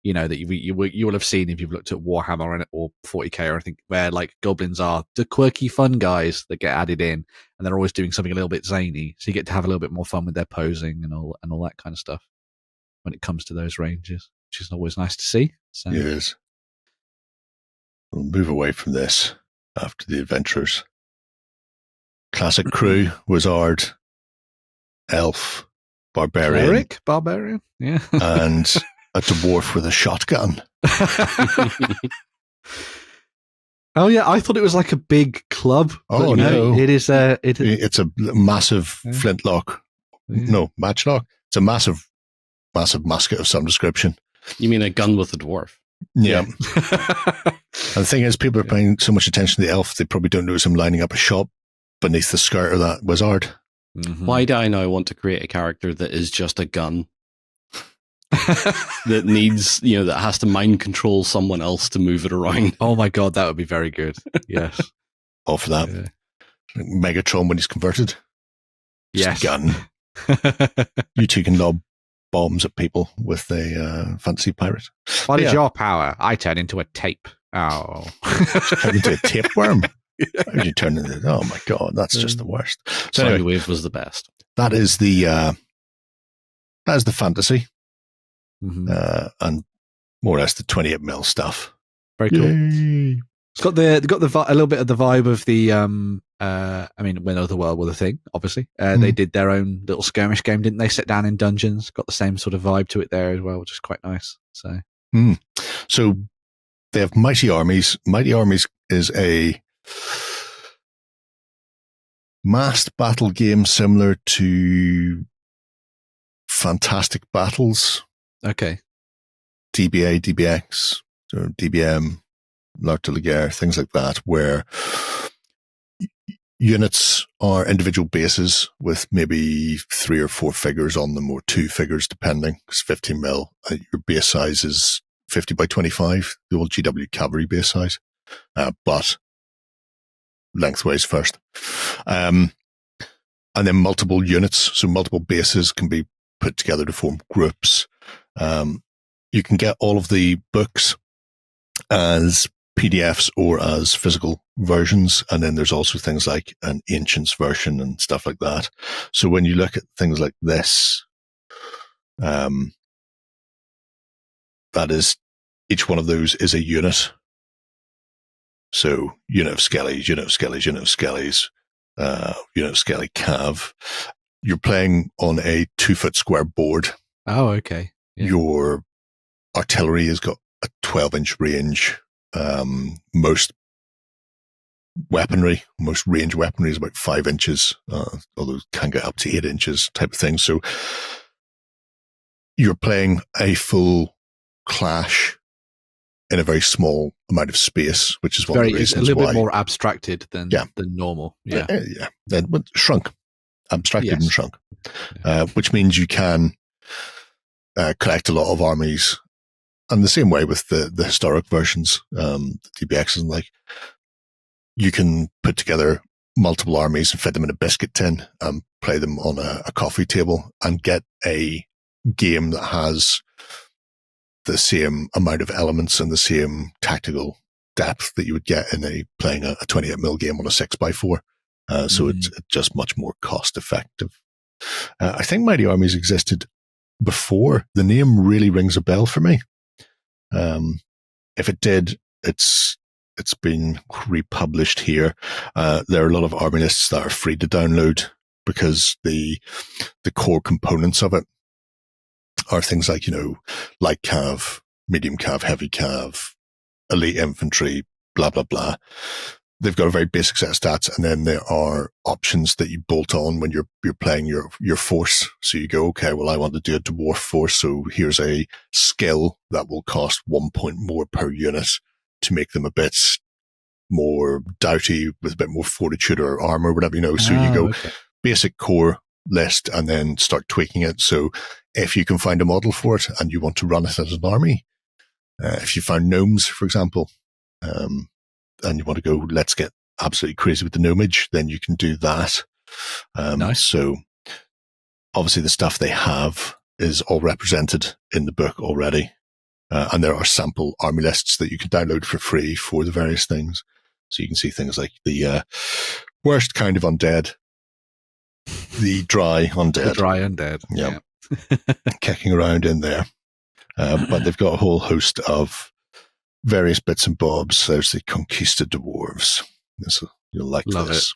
that you will have seen if you've looked at Warhammer or 40k or anything, where like goblins are the quirky fun guys that get added in, and they're always doing something a little bit zany, so you get to have a little bit more fun with their posing and all that kind of stuff when it comes to those ranges, which is always nice to see. So. Yes. We'll move away from this after the adventurers. Classic crew, wizard, elf, barbarian. Cleric, barbarian, yeah. And a dwarf with a shotgun. Oh yeah, I thought it was like a big club. Oh no, it is. It's a massive flintlock. Yeah. No, matchlock. It's a massive musket of some description. You mean a gun with a dwarf? Yeah. And the thing is, people are paying so much attention to the elf, they probably don't notice him lining up a shop beneath the skirt of that wizard. Mm-hmm. Why do I now want to create a character that is just a gun? That needs, that has to mind control someone else to move it around. Oh my god, that would be very good. Yes. All for that. Yeah. Megatron when he's converted. Just Yes. a gun. You two can lob bombs at people with a fantasy pirate. What is your power? I turn into a tape. Oh. Turn into a tapeworm? How did you turn into... Oh my god, that's just the worst. So anyway, Soundwave was the best. that is the fantasy. Mm-hmm. And more or less the 28mm stuff. Very cool. Yay. It's got a little bit of the vibe of the when Otherworld were the thing, obviously. They did their own little skirmish game, didn't they? Sit down in dungeons. Got the same sort of vibe to it there as well, which is quite nice. So they have Mighty Armies. Mighty Armies is a massed battle game similar to Fantastic Battles. Okay. DBA, DBX, or DBM, L'Art de la Guerre, things like that, where units are individual bases with maybe 3 or 4 figures on them, or 2 figures depending, because 15mm, your base size is 50 by 25, the old GW cavalry base size, but lengthways first. And then multiple units, so multiple bases can be put together to form groups. You can get all of the books as PDFs or as physical versions, and then there's also things like an Ancients version and stuff like that. So when you look at things like this, that is, each one of those is a unit. So unit of Skellies, unit of Skellies, unit of Skellies, unit of Skelly Cav. You're playing on a 2-foot square board. Oh, okay. Yeah. Your artillery has got a 12-inch range. Most range weaponry is about 5 inches, although it can get up to 8 inches type of thing. So you're playing a full clash in a very small amount of space, which is one of the reasons it's a little why. bit more abstracted than normal. Yeah. Then shrunk. Abstracted Yes. and shrunk. Which means you can collect a lot of armies. And the same way with the historic versions, the DBXs and you can put together multiple armies and fit them in a biscuit tin and play them on a coffee table and get a game that has the same amount of elements and the same tactical depth that you would get in playing a 28mm game on a 6x4. So it's just much more cost effective. I think Mighty Armies existed before. The name really rings a bell for me. If it did, it's been republished here. There are a lot of army lists that are free to download because the core components of it are things like, light cav, medium cav, heavy cav, elite infantry, blah, blah, blah. They've got a very basic set of stats, and then there are options that you bolt on when you're playing your force. So you go, okay, well, I want to do a dwarf force, so here's a skill that will cost 1 point more per unit to make them a bit more doughty with a bit more fortitude or armor, whatever, So you go basic core list and then start tweaking it. So if you can find a model for it and you want to run it as an army, if you found gnomes, for example, and you want to go, let's get absolutely crazy with the gnomage, then you can do that. Nice. So obviously the stuff they have is all represented in the book already. And there are sample army lists that you can download for free for the various things. So you can see things like the worst kind of undead, the dry undead. The dry undead. Yeah. Kicking around in there. But they've got a whole host of various bits and bobs. There's the Conquista Dwarves. You'll like Love this. it.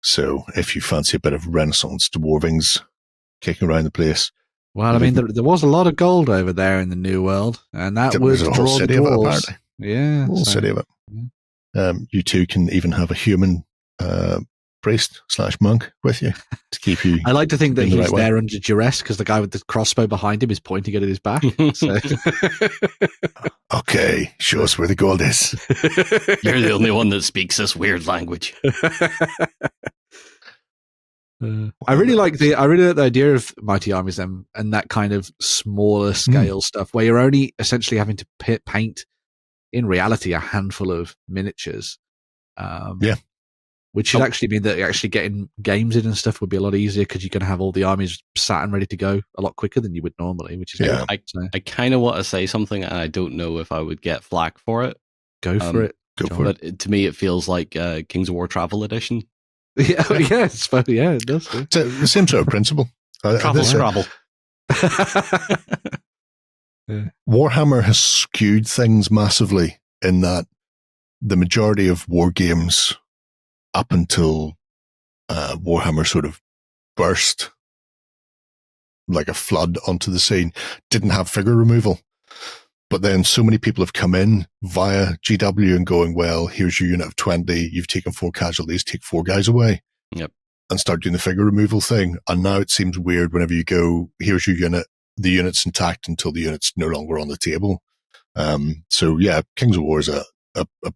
So if you fancy a bit of Renaissance dwarvings kicking around the place. Well, I mean, there was a lot of gold over there in the New World, and that was a whole draw the city of it, dwarves. apparently. Yeah. A whole city of it. Yeah. You two can even have a human priest / monk with you to keep you. I like to think that in the he's right way. there under duress because the guy with the crossbow behind him is pointing it at his back. So. Okay, show us where the gold is. You're the only one that speaks this weird language. I really like the idea of Mighty Armies and that kind of smaller scale stuff where you're only essentially having to paint in reality a handful of miniatures. Which should actually mean that actually getting games in and stuff would be a lot easier because you're going to have all the armies sat and ready to go a lot quicker than you would normally, which is good. I kind of want to say something, and I don't know if I would get flack for it. Go for it. But to me, it feels like Kings of War Travel Edition. Yeah, it's funny. Yeah, it does. It's the same sort of principle. Travel. Warhammer has skewed things massively in that the majority of war games up until Warhammer sort of burst like a flood onto the scene didn't have figure removal. But then so many people have come in via GW and going, well, here's your unit of 20. You've taken 4 casualties, take 4 guys away. Yep. And start doing the figure removal thing. And now it seems weird whenever you go, here's your unit. The unit's intact until the unit's no longer on the table. So yeah, Kings of War is a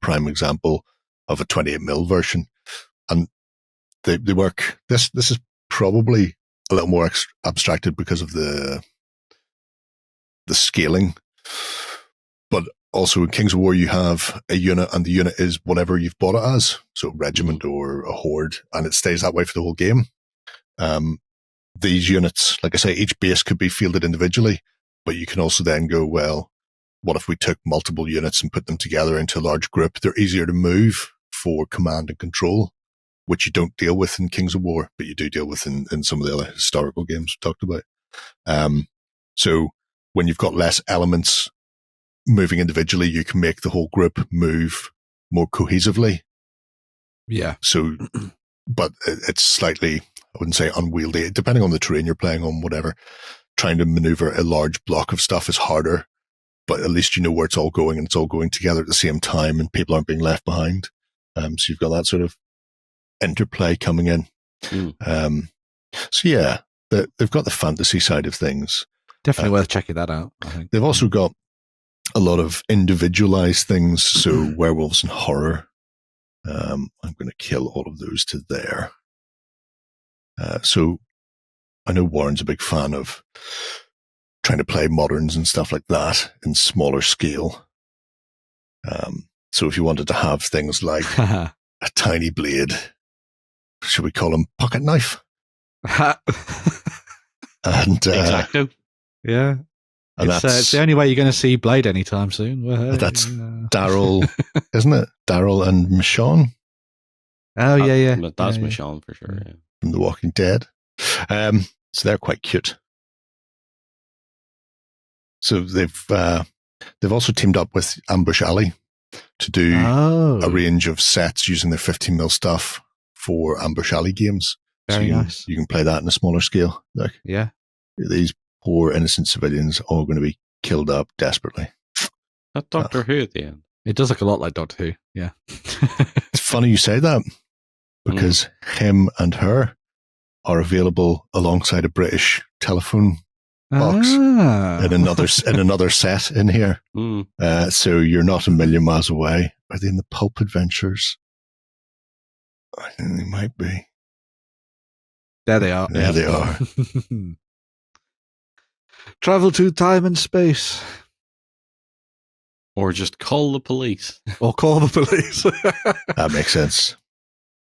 prime example of a 28mm version. And they work. This is probably a little more abstracted because of the scaling. But also in Kings of War, you have a unit, and the unit is whatever you've bought it as. So a regiment or a horde, and it stays that way for the whole game. These units, like I say, each base could be fielded individually, but you can also then go, well, what if we took multiple units and put them together into a large group? They're easier to move for command and control, which you don't deal with in Kings of War, but you do deal with in some of the other historical games we talked about. So when you've got less elements moving individually, you can make the whole group move more cohesively. Yeah. So, but it's slightly, I wouldn't say unwieldy, depending on the terrain you're playing on, whatever. Trying to maneuver a large block of stuff is harder, but at least you know where it's all going, and it's all going together at the same time, and people aren't being left behind. So you've got that sort of interplay coming in. So yeah, they've got the fantasy side of things. Definitely worth checking that out, I think. They've also got a lot of individualized things. So werewolves and horror. I'm going to kill all of those to there. So I know Warren's a big fan of trying to play moderns and stuff like that in smaller scale. So if you wanted to have things like a tiny blade, should we call them pocket knife? And Exacto. Yeah. And It's the only way you're going to see Blade anytime soon. Well, that's Daryl, isn't it? Daryl and Michonne. Oh, yeah. That's Michonne for sure. Yeah. From The Walking Dead. So they're quite cute. So they've also teamed up with Ambush Alley to do a range of sets using their 15mm stuff for Ambush Alley games. Very nice. You can play that in a smaller scale. Like, yeah. These poor innocent civilians all going to be killed up desperately. That Doctor Who at the end. It does look a lot like Doctor Who, yeah. It's funny you say that, because him and her are available alongside a British telephone box in another set in here. So you're not a million miles away. Are they in the Pulp Adventures? I think they might be. There they are. There they are. Travel to time and space. Or just call the police. Or call the police. That makes sense.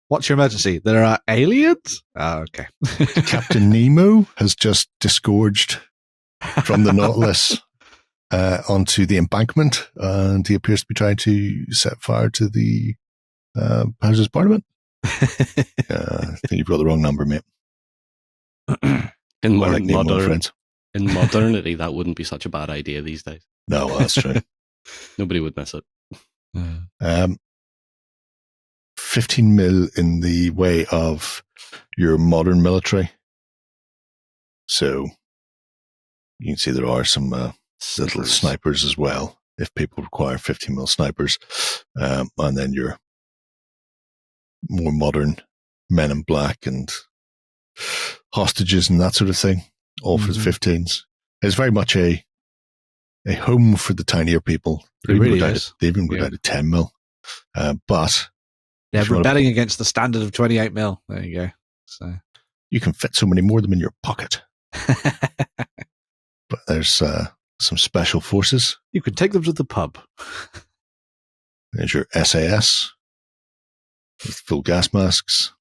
What's your emergency? There are aliens? Oh, okay. Captain Nemo has just disgorged from the Nautilus onto the embankment, and he appears to be trying to set fire to the Houses of Parliament. I think you've got the wrong number, mate. In modernity, that wouldn't be such a bad idea these days. No, that's true. Nobody would miss it. 15mm in the way of your modern military. So you can see there are some little snipers as well, if people require 15mm snipers. And then your more modern Men in Black and hostages and that sort of thing, all for the 15s. It's very much a home for the tinier people. It really is. They even go down to 10mm. But they're rebelling against the standard of 28mm. There you go. So you can fit so many more of them in your pocket. But there's some special forces. You can take them to the pub. There's your SAS with full gas masks.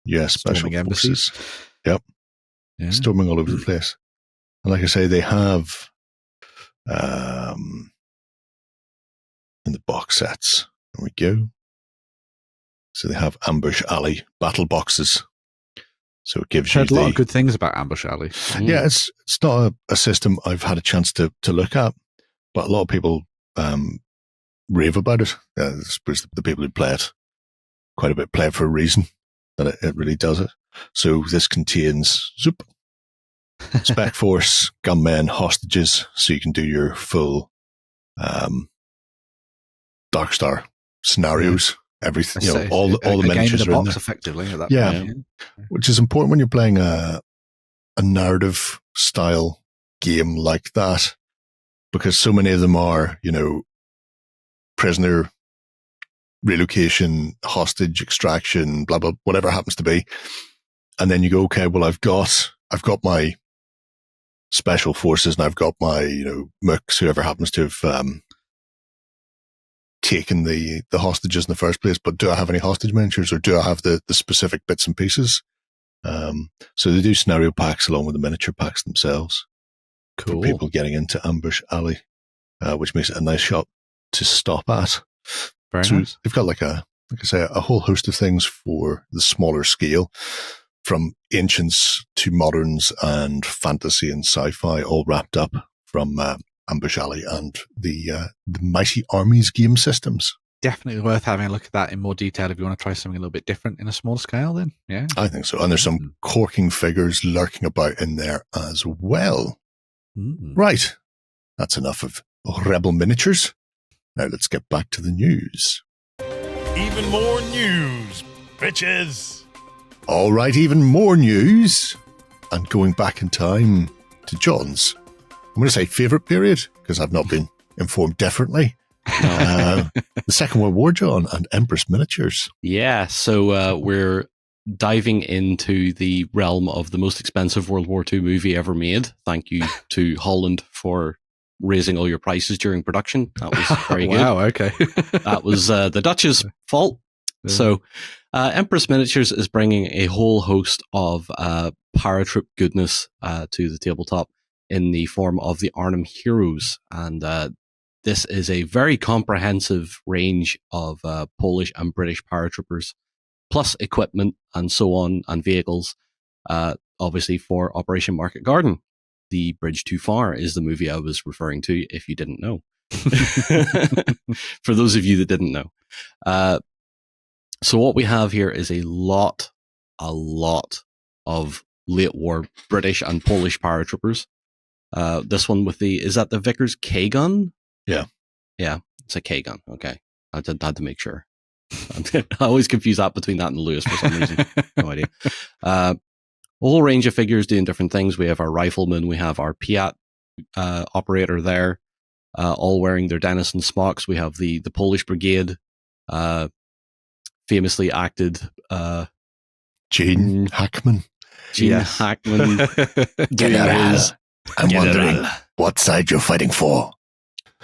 US special forces. Yep. Yeah. Storming all over the place. And like I say, they have in the box sets. There we go. So they have Ambush Alley battle boxes. So it gives you a lot of good things about Ambush Alley. Yeah, it's not a system I've had a chance to look at, but a lot of people rave about it. I suppose the people who play it quite a bit play it for a reason, that it really does it. So this contains Spec Force, gunmen, hostages, so you can do your full Dark Star scenarios. Everything, all the miniatures are in there. Effectively, at that point. Which is important when you're playing a narrative style game like that, because so many of them are, prisoner relocation, hostage extraction, blah blah, whatever it happens to be, and then you go, okay, well, I've got my special forces and I've got my mooks, whoever happens to have taken the hostages in the first place, but do I have any hostage miniatures, or do I have the specific bits and pieces? So they do scenario packs along with the miniature packs themselves. Cool. For people getting into Ambush Alley, which makes it a nice shop to stop at. Very so nice. They've got like I say, a whole host of things for the smaller scale, from ancients to moderns and fantasy and sci-fi, all wrapped up from Ambush Alley and the Mighty Armies game systems. Definitely worth having a look at that in more detail if you want to try something a little bit different in a smaller scale then. Yeah. I think so. And there's some corking figures lurking about in there as well. Right. That's enough of Rebel Miniatures. Now let's get back to the news. Even more news, bitches. All right, even more news. And going back in time to John's, I'm going to say favourite period, because I've not been informed differently. The Second World War, John, and Empress Miniatures. Yeah, so we're diving into the realm of the most expensive World War II movie ever made. Thank you to Holland for raising all your prices during production. That was very good. Wow, okay. That was the Dutch's fault. Yeah. So Empress Miniatures is bringing a whole host of paratroop goodness to the tabletop in the form of the Arnhem Heroes. And this is a very comprehensive range of Polish and British paratroopers, plus equipment and so on, and vehicles, obviously for Operation Market Garden. The Bridge Too Far is the movie I was referring to, if you didn't know. For those of you that didn't know. So what we have here is a lot of late war British and Polish paratroopers. This one with is that the Vickers K-gun? Yeah. Yeah, it's a K-gun. Okay. I had to make sure. I always confuse that between that and Lewis for some reason. No idea. A whole range of figures doing different things. We have our riflemen, we have our Piat operator there, all wearing their Denison smocks. We have the Polish Brigade, famously acted Gene Hackman. Gene Hackman. General, I'm wondering what side you're fighting for.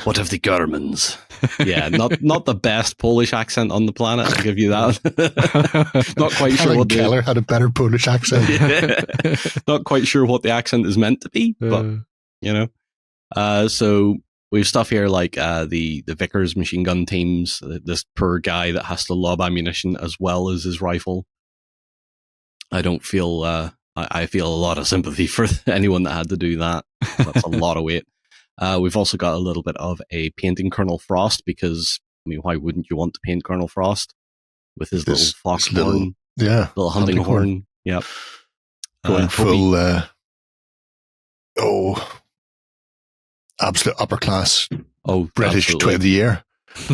What of the Germans? Yeah, not the best Polish accent on the planet, I'll give you that. Not quite sure Helen what Keller had a better Polish accent. Not quite sure what the accent is meant to be, but you know. So we have stuff here like the Vickers machine gun teams, this poor guy that has to lob ammunition as well as his rifle. I don't feel I feel a lot of sympathy for anyone that had to do that. That's a lot of weight. We've also got a little bit of a painting Colonel Frost, because I mean, why wouldn't you want to paint Colonel Frost with his little fox horn, little hunting horn? Yep, going full absolute upper class. British absolutely. 20 year.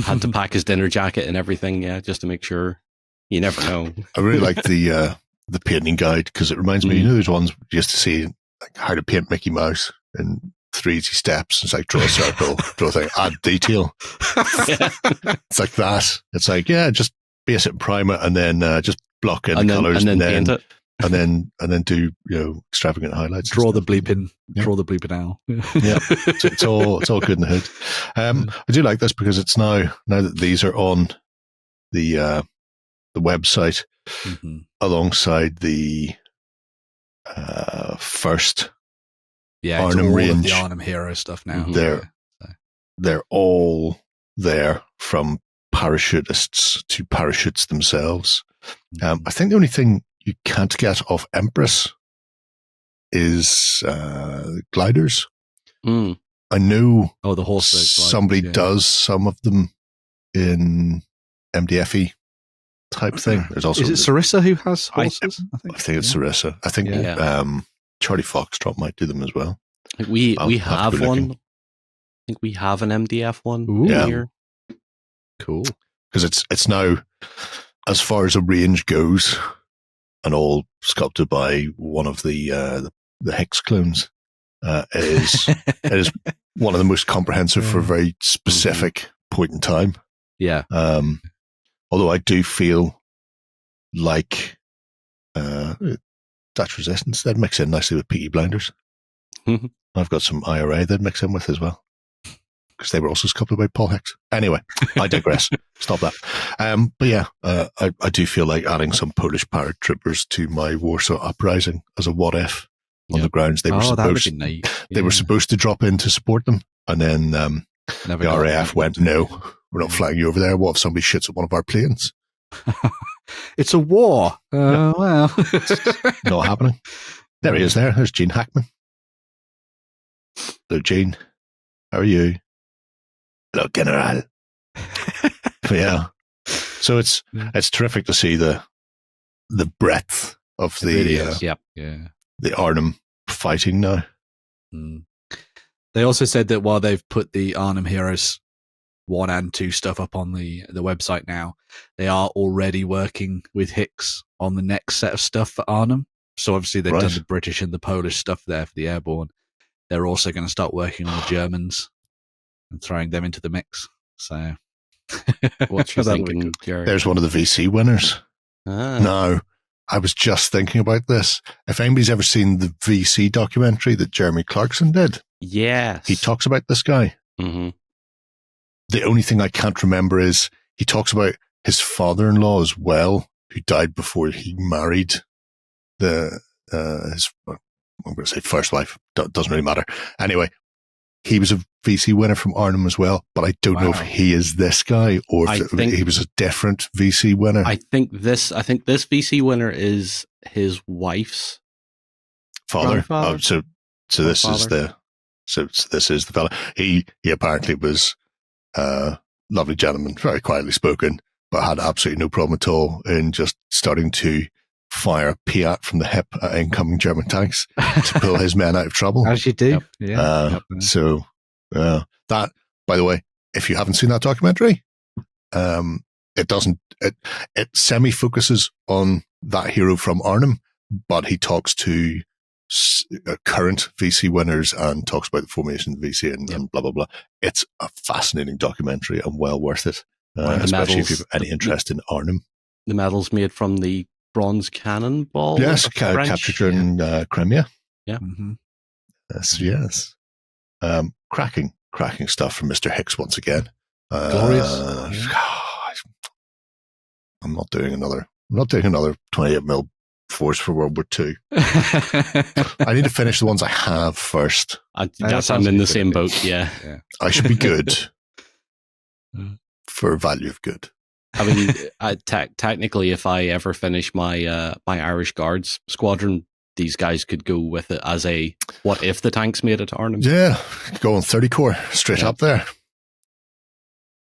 Had to pack his dinner jacket and everything, just to make sure. You never know. I really like the painting guide, because it reminds me, you know, those ones you used to see, like how to paint Mickey Mouse in 3 easy steps. It's like draw a circle, draw a thing, add detail. It's like that. It's like, just base it and prime it, and then just block in the colors, and then paint it. and then do, you know, extravagant highlights. Draw the bleeping owl. Yeah, it's all good in the hood. I do like this because it's now that these are on the website, alongside the first Arnhem all range. of the Arnhem hero stuff now. They're all there, from parachutists to parachutes themselves. I think the only thing you can't get off Empress is gliders. I know the horse somebody does some of them in MDFE type thing. There's also, is it Sarissa who has horses? I think it's Sarissa. I think Charlie Foxtrot might do them as well. We have one. I think we have an MDF one here. Cool. Because it's now, as far as a range goes, and all sculpted by one of the Hex clones. It is one of the most comprehensive for a very specific point in time. Yeah. Although I do feel like Dutch Resistance, they'd mix in nicely with Peaky Blinders. I've got some IRA they'd mix in with as well, because they were also sculpted by Paul Hex. Anyway, I digress. Stop that. But yeah, I do feel like adding some Polish paratroopers to my Warsaw Uprising as a what if on the grounds they were supposed to drop in to support them, and then the RAF went, no, we're not flying you over there. What if somebody shits at one of our planes? It's a war. Well, not happening. There he is. There's Gene Hackman. Hello, Gene. How are you? Hello, General. But yeah, so it's terrific to see the breadth of the Arnhem fighting now. They also said that while they've put the Arnhem Heroes 1 and 2 stuff up on the website now, they are already working with Hicks on the next set of stuff for Arnhem. So obviously they've done the British and the Polish stuff there for the airborne. They're also going to start working on the Germans and throwing them into the mix. So what you thinking, Jerry? There's one of the VC winners. No, I was just thinking about this. If anybody's ever seen the VC documentary that Jeremy Clarkson did, Yes. He talks about this guy. Mm-hmm. The only thing I can't remember is he talks about his father-in-law as well, who died before he married his, I'm going to say first wife. Doesn't really matter. Anyway, he was a VC winner from Arnhem as well, but I don't know if he is this guy or if he was a different VC winner. I think this VC winner is his wife's father. Oh, so this is the fella. He apparently was lovely gentleman, very quietly spoken, but had absolutely no problem at all in just starting to fire a Piat from the hip at incoming German tanks to pull his men out of trouble. As you do. Yep. So that, by the way, if you haven't seen that documentary, it semi-focuses on that hero from Arnhem, but he talks to current VC winners and talks about the formation of the VC and blah, blah, blah. It's a fascinating documentary and well worth it, especially if you have any interest in Arnhem. The medals made from the bronze cannonball. Yes, captured during Crimea. Yeah. Mm-hmm. Yes. Cracking stuff from Mr. Hicks once again. Glorious. I'm not doing another 28mm Force for World War II. I need to finish the ones I have first. I'm in the same boat. Yeah. I should be good for value of good. I mean, technically, if I ever finish my my Irish Guards squadron, these guys could go with it as a what if the tanks made it to Arnhem? Yeah, go on 30 core straight up there.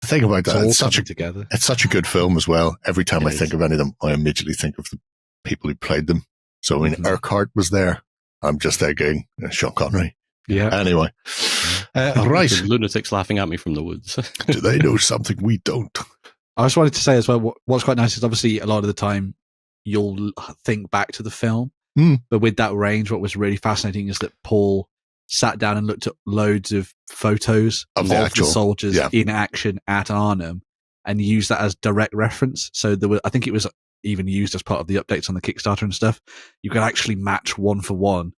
The thing about that, it's such a good film as well. Every time I think of any of them, I immediately think of the people who played them. So I mean, Urquhart was there. I'm just thinking Sean Connery. Yeah. Anyway, right. The lunatics laughing at me from the woods. Do they know something we don't? I just wanted to say as well, what's quite nice is obviously a lot of the time you'll think back to the film, but with that range, what was really fascinating is that Paul sat down and looked at loads of photos of the soldiers in action at Arnhem and used that as direct reference. So I think it was even used as part of the updates on the Kickstarter and stuff. You could actually match one for one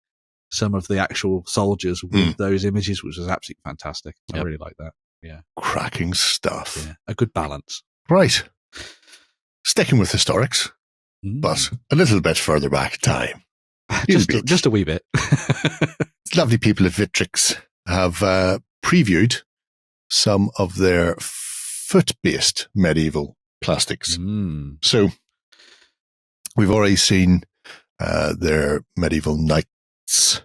some of the actual soldiers with those images, which was absolutely fantastic. I really like that. Yeah. Cracking stuff. Yeah. A good balance. Right. Sticking with historics, but a little bit further back in time. Just a wee bit. Lovely people at Victrix have previewed some of their foot-based medieval plastics. So we've already seen their medieval knights.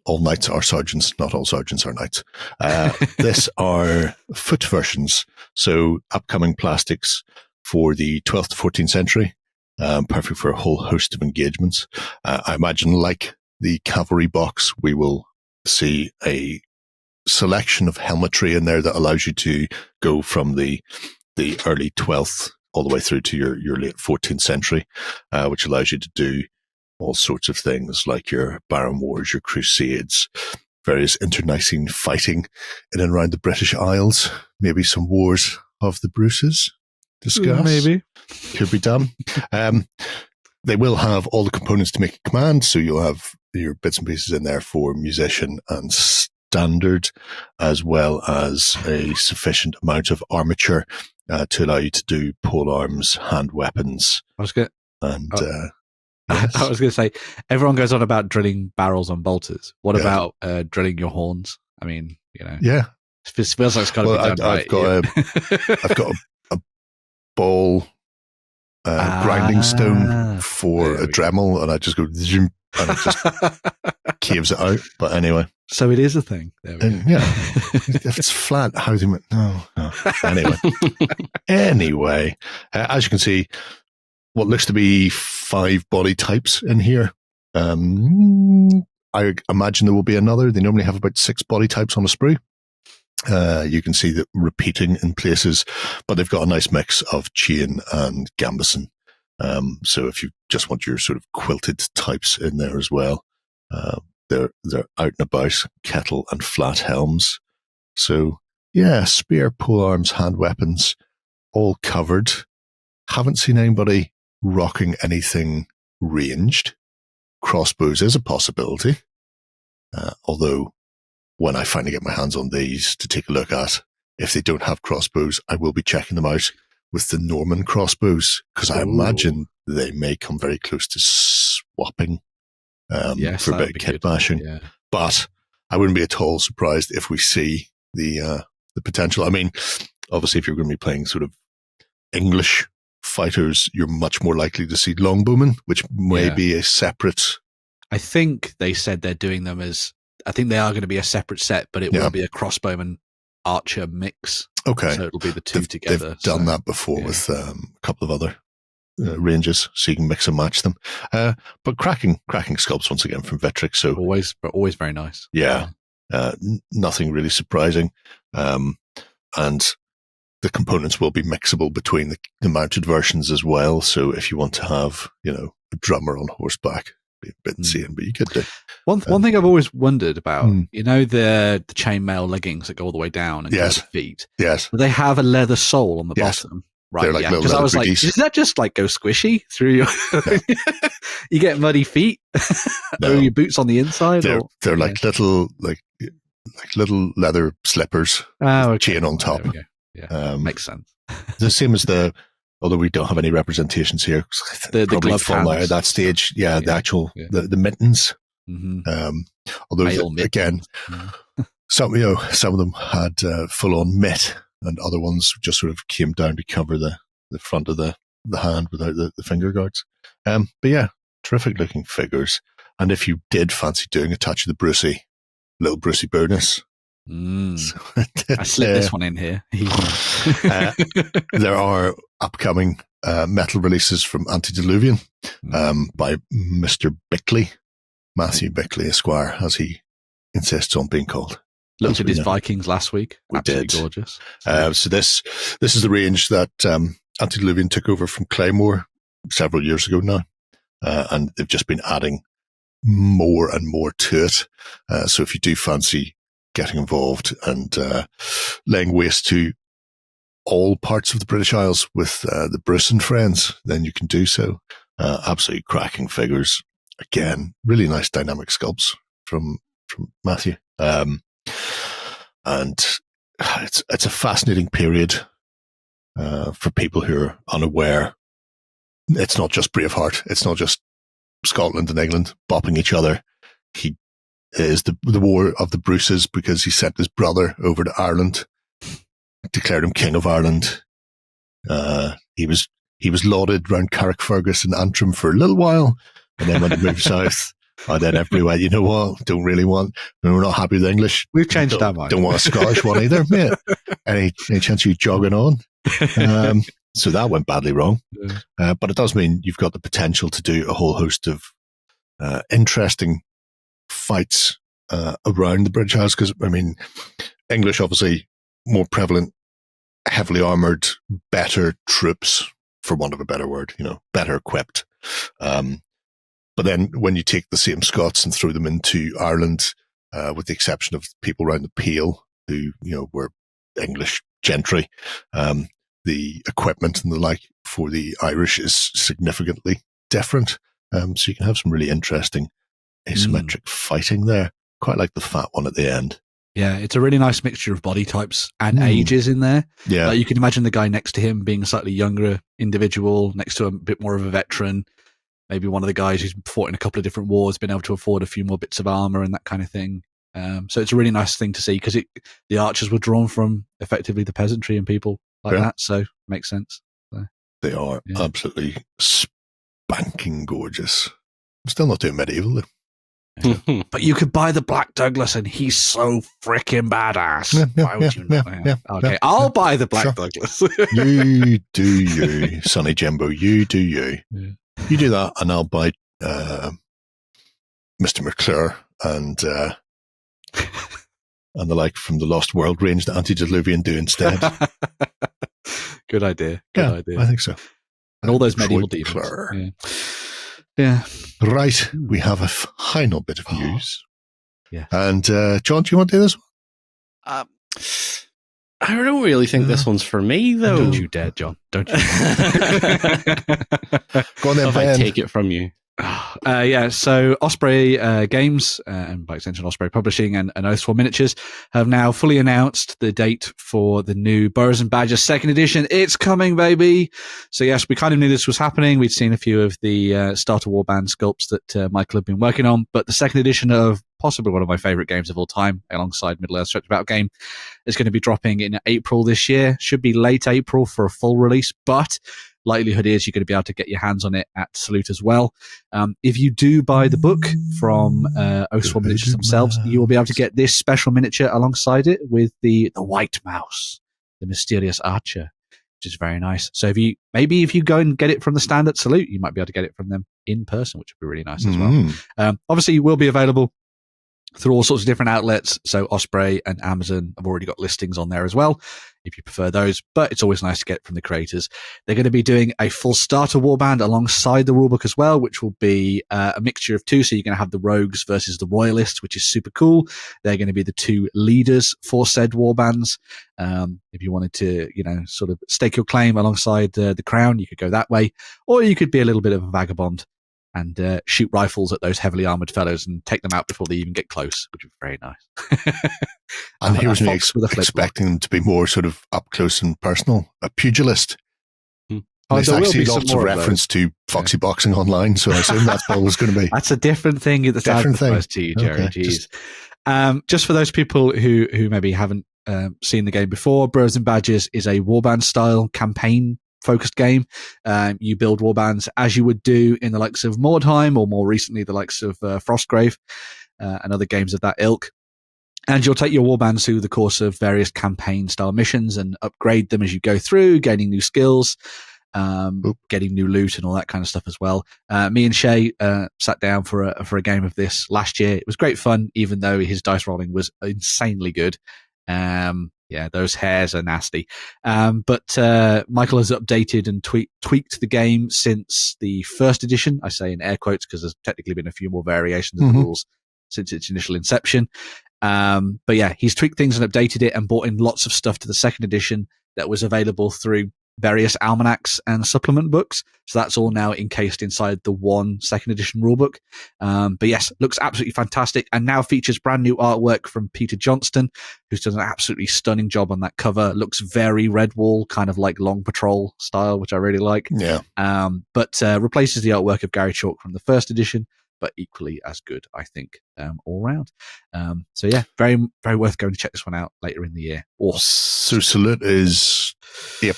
All knights are sergeants, not all sergeants are knights. This are foot versions, so upcoming plastics for the 12th to 14th century, perfect for a whole host of engagements. I imagine, like the cavalry box, we will see a selection of helmetry in there that allows you to go from the early 12th all the way through to your late 14th century, which allows you to do all sorts of things like your Baron Wars, your Crusades, various internecine fighting in and around the British Isles, maybe some Wars of the Bruces discussed. Maybe. Could be done. They will have all the components to make a command, so you'll have your bits and pieces in there for musician and standard, as well as a sufficient amount of armature to allow you to do polearms, hand weapons. I was going to say, everyone goes on about drilling barrels on bolters. What about drilling your horns? I mean, Yeah. It feels like it's got to be done right. I've got a ball grinding stone for a Dremel, and I just go zoom, and it just caves it out. But anyway. So it is a thing. There we go. Yeah. If it's flat, how do you... No. Anyway. As you can see, what looks to be 5 body types in here. I imagine there will be another. They normally have about 6 body types on a sprue. You can see that repeating in places, but they've got a nice mix of chain and gambeson. So if you just want your sort of quilted types in there as well, they're out and about, kettle and flat helms. So yeah, spear, polearms, hand weapons, all covered. Haven't seen anybody rocking anything ranged. Crossbows is a possibility, although when I finally get my hands on these to take a look at. If they don't have crossbows, I will be checking them out with the Norman crossbows, because I imagine they may come very close to swapping for a bit of kit bashing. Yeah. But I wouldn't be at all surprised if we see the potential. I mean, obviously, if you're going to be playing sort of English fighters, you're much more likely to see longbowmen, which may be a separate. I think they said they're doing them as. I think they are going to be a separate set, but it will be a crossbowman archer mix. Okay, so it'll be the two together. They've done that before with a couple of other ranges, so you can mix and match them. But cracking sculpts once again from Victrix. So always very nice. Yeah, nothing really surprising, and the components will be mixable between the mounted versions as well. So if you want to have, a drummer on horseback, be a bit insane, but you could do. One thing I've always wondered about, the chainmail leggings that go all the way down and cover the feet. Yes. They have a leather sole on the bottom. Right. They're like little leather I was booties. Does that just go squishy through your you get muddy feet? No. Or your boots on the inside? They're like little little leather slippers with chain on top. There we go. Yeah. Makes sense. The same as although we don't have any representations here, the probably glove fall out at that stage. Yeah, the actual the mittens. Mm-hmm. Although again, some of them had full on mitt, and other ones just sort of came down to cover the front of the hand without the finger guards. But yeah, terrific looking figures. And if you did fancy doing a touch of the little Brucey bonus. So I slipped this one in here. There are upcoming metal releases from Antediluvian by Mr. Bickley, Matthew Bickley Esquire, as he insists on being called. Looked at his Vikings last week. Absolutely gorgeous. So this is the range that Antediluvian took over from Claymore several years ago now, and they've just been adding more and more to it. So if you do fancy getting involved and laying waste to all parts of the British Isles with the Bruce and friends, then you can do so. Absolutely cracking figures. Again, really nice dynamic sculpts from Matthew. And it's a fascinating period for people who are unaware. It's not just Braveheart. It's not just Scotland and England bopping each other. He is the War of the Bruces because he sent his brother over to Ireland, declared him King of Ireland. He was lauded round Carrickfergus and Antrim for a little while, and then when he moved south, then everybody went, you know what, we're not happy with English. We've changed our mind. Don't want a Scottish one either, mate. Any chance of you jogging on? So that went badly wrong. Yeah. But it does mean you've got the potential to do a whole host of interesting fights around the British Isles, because, I mean, English obviously more prevalent, heavily armoured, better troops, for want of a better word, better equipped. But then when you take the same Scots and throw them into Ireland, with the exception of people around the Peel who, were English gentry, the equipment and the like for the Irish is significantly different. So you can have some really interesting asymmetric fighting there. Quite like the fat one at the end. Yeah, it's a really nice mixture of body types and ages in there. Yeah. You can imagine the guy next to him being a slightly younger individual, next to a bit more of a veteran. Maybe one of the guys who's fought in a couple of different wars, been able to afford a few more bits of armor and that kind of thing. So it's a really nice thing to see, because the archers were drawn from effectively the peasantry and people like that. So makes sense. So, they are absolutely spanking gorgeous. I'm still not doing medieval though. But you could buy the Black Douglas, and he's so freaking badass. Why would you not? Okay, I'll buy the Black Douglas. You do you, Sonny Jimbo. You do you. Yeah. You do that, and I'll buy Mr. McClure and the like from the Lost World range that Antediluvian do instead. Good idea. Good idea. I think so. And all those medieval demons. Yeah. Right. We have a final bit of news. Yeah. And John, do you want to do this one? I don't really think this one's for me, though. Don't you dare, John. Don't you? Go on then, if Ben. I take it from you. So Osprey Games, and by extension Osprey Publishing and Oathsworn Miniatures have now fully announced the date for the new Burrows and Badgers 2nd edition. It's coming, baby! So yes, we kind of knew this was happening. We'd seen a few of the starter warband sculpts that Michael had been working on, but the 2nd edition of possibly one of my favourite games of all time, alongside Middle-earth Stretch Battle Game, is going to be dropping in April this year. Should be late April for a full release, but likelihood is you're going to be able to get your hands on it at Salute as well. If you do buy the book from Oathsworn Miniatures themselves, you will be able to get this special miniature alongside it with the White Mouse, the mysterious archer, which is very nice. So if you go and get it from the stand at Salute, you might be able to get it from them in person, which would be really nice as well. Obviously, it will be available through all sorts of different outlets. So Osprey and Amazon have already got listings on there as well, if you prefer those, but it's always nice to get it from the creators. They're going to be doing a full starter warband alongside the rulebook as well, which will be a mixture of two. So you're going to have the rogues versus the royalists, which is super cool. They're going to be the two leaders for said warbands. If you wanted to, sort of stake your claim alongside the crown, you could go that way, or you could be a little bit of a vagabond and shoot rifles at those heavily armored fellows and take them out before they even get close, which is very nice. And here's me expecting them to be more sort of up close and personal. A pugilist. I see lots of reference to Foxy Boxing online, so I assume that's what it was going to be. That's a different thing. That's different thing to you, Jerry. Okay, just for those people who maybe haven't seen the game before, Burrows and Badgers is a warband style campaign focused game. You build warbands as you would do in the likes of Mordheim, or more recently the likes of Frostgrave and other games of that ilk. And you'll take your warbands through the course of various campaign style missions and upgrade them as you go through, gaining new skills, getting new loot and all that kind of stuff as well. Me and Shay sat down for a game of this last year. It was great fun, even though his dice rolling was insanely good. Those hairs are nasty. But Michael has updated and tweaked the game since the first edition. I say in air quotes because there's technically been a few more variations of the rules since its initial inception. But yeah, he's tweaked things and updated it and brought in lots of stuff to the second edition that was available through various almanacs and supplement books. So that's all now encased inside the one second edition rulebook. But yes, looks absolutely fantastic and now features brand new artwork from Peter Johnston, who's done an absolutely stunning job on that cover. Looks very Redwall, kind of like Long Patrol style, which I really like. Yeah. But replaces the artwork of Gary Chalk from the first edition, but equally as good, I think, all round. So yeah, very, very worth going to check this one out later in the year. So Salute is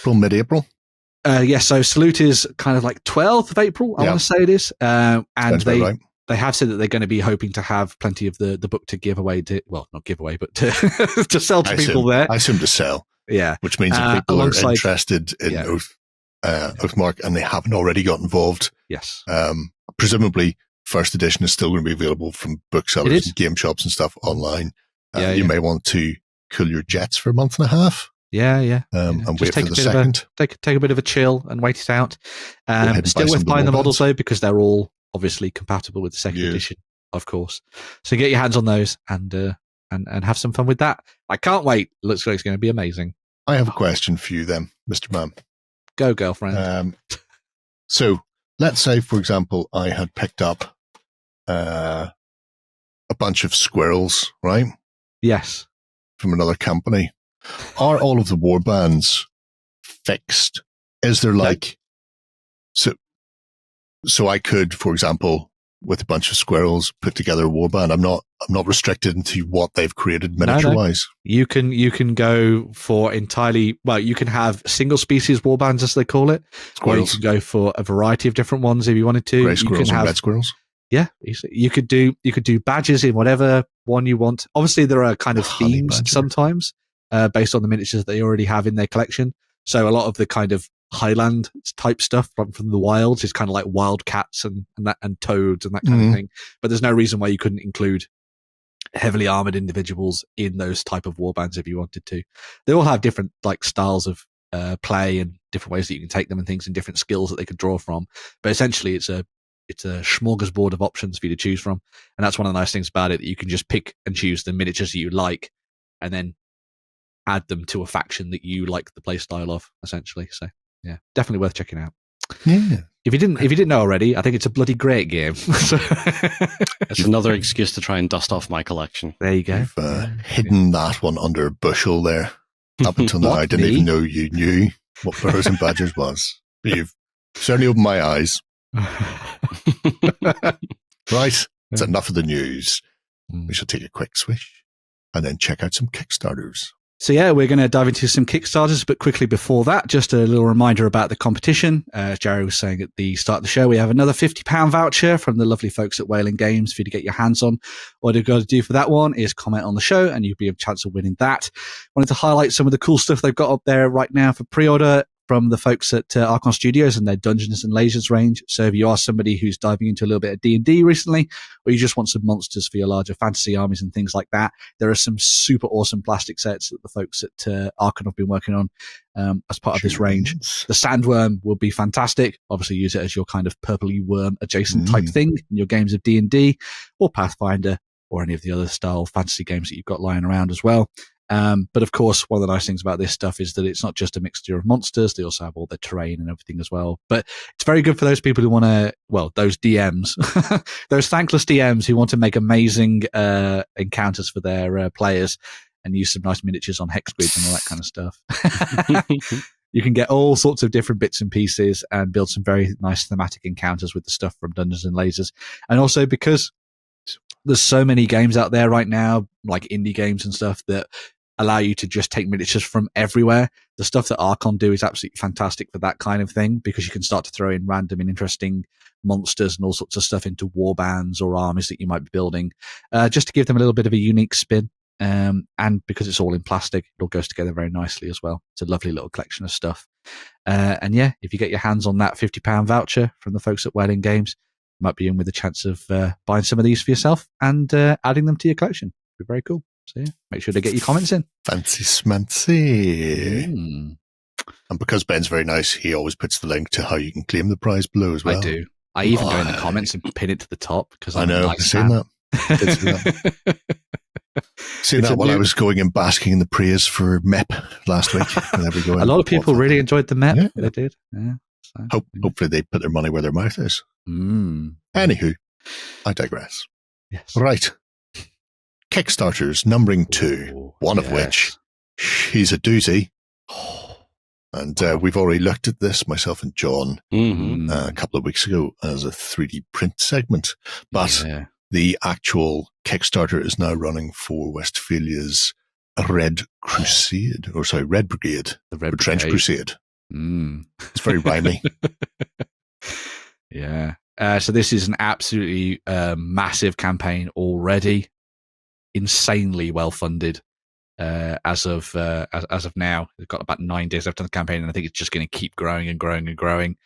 mid-April? So Salute is kind of like 12th of April, I want to say it is. And they have said that they're going to be hoping to have plenty of the book to give away to, well, not give away, but to, to sell to people there. I assume to sell. Yeah. Which means if people are interested in Oathmark and they haven't already got involved. Yes. Presumably, first edition is still going to be available from booksellers and game shops and stuff online. You may want to cool your jets for a month and a half. And wait for the second. Take a bit of a chill and wait it out. Still worth buying the models though, because they're all obviously compatible with the second edition, of course. So get your hands on those and have some fun with that. I can't wait. Looks like it's going to be amazing. I have a question for you then, Mr. Man. Go, girlfriend. So let's say, for example, I had picked up a bunch of squirrels, right? Yes. From another company. Are all of the warbands fixed? Is there so I could, for example, with a bunch of squirrels, put together a warband. I'm not restricted into what they've created miniature wise. You can go for you can have single species warbands as they call it. Squirrels. Or you can go for a variety of different ones if you wanted to. Grey squirrels and red squirrels. Yeah, you could do badges in whatever one you want. Obviously, there are kind of themes sometimes based on the miniatures that they already have in their collection. So a lot of the kind of Highland type stuff from the wilds is kind of like wildcats and toads and that kind of thing. But there's no reason why you couldn't include heavily armored individuals in those type of warbands if you wanted to. They all have different like styles of play and different ways that you can take them and things and different skills that they could draw from. But essentially, it's a smorgasbord of options for you to choose from. And that's one of the nice things about it, that you can just pick and choose the miniatures that you like and then add them to a faction that you like the play style of, essentially. So yeah, definitely worth checking out. Yeah. If you didn't know already, I think it's a bloody great game. It's another excuse to try and dust off my collection. There you go. You've hidden that one under a bushel there. Up until now, I didn't even know you knew what Burrows and Badgers was. You've certainly opened my eyes. Right, it's enough of the news. We shall take a quick swish and then check out some Kickstarters. So yeah, we're going to dive into some Kickstarters, but quickly before that, just a little reminder about the competition. As Jerry was saying at the start of the show, we have another £50 voucher from the lovely folks at Wayland Games for you to get your hands on. What you've got to do for that one is comment on the show and you'll be a chance of winning that. Wanted to highlight some of the cool stuff they've got up there right now for pre-order from the folks at Archon Studios and their Dungeons and Lasers range. So if you are somebody who's diving into a little bit of D&D recently, or you just want some monsters for your larger fantasy armies and things like that, there are some super awesome plastic sets that the folks at Archon have been working on as part of this range. The Sandworm will be fantastic. Obviously use it as your kind of purpley worm adjacent type thing in your games of D&D or Pathfinder or any of the other style fantasy games that you've got lying around as well. But of course, one of the nice things about this stuff is that it's not just a mixture of monsters. They also have all the terrain and everything as well. But it's very good for those people who want to, well, those DMs, those thankless DMs who want to make amazing encounters for their players and use some nice miniatures on hex grids and all that kind of stuff. You can get all sorts of different bits and pieces and build some very nice thematic encounters with the stuff from Dungeons and Lasers. And also because there's so many games out there right now, like indie games and stuff, that allow you to just take miniatures from everywhere. The stuff that Archon do is absolutely fantastic for that kind of thing because you can start to throw in random and interesting monsters and all sorts of stuff into war bands or armies that you might be building, just to give them a little bit of a unique spin. And because it's all in plastic, it all goes together very nicely as well. It's a lovely little collection of stuff. And yeah, if you get your hands on that £50 voucher from the folks at Wayland Games, you might be in with a chance of buying some of these for yourself and adding them to your collection. It'd be very cool. So yeah, make sure to get your comments in. Fancy smancy. And because Ben's very nice, he always puts the link to how you can claim the prize below as well. I do. I even go in the comments and pin it to the top because I know. I've seen that. Seen that while I was going and basking in the praise for MEP last week. A lot of people really enjoyed the MEP. Yeah. They did. Yeah. So, hopefully they put their money where their mouth is. Anywho, I digress. Yes. Right. Kickstarters numbering 2, one of which, he's a doozy. And we've already looked at this, myself and John, a couple of weeks ago as a 3D print segment. But the actual Kickstarter is now running for Westfalia's Red Crusade, Red Brigade, the Trench Crusade. It's very rhymey. Yeah. So this is an absolutely massive campaign already, insanely well funded. As of now, we've got about 9 days left on the campaign, and I think it's just going to keep growing and growing and growing.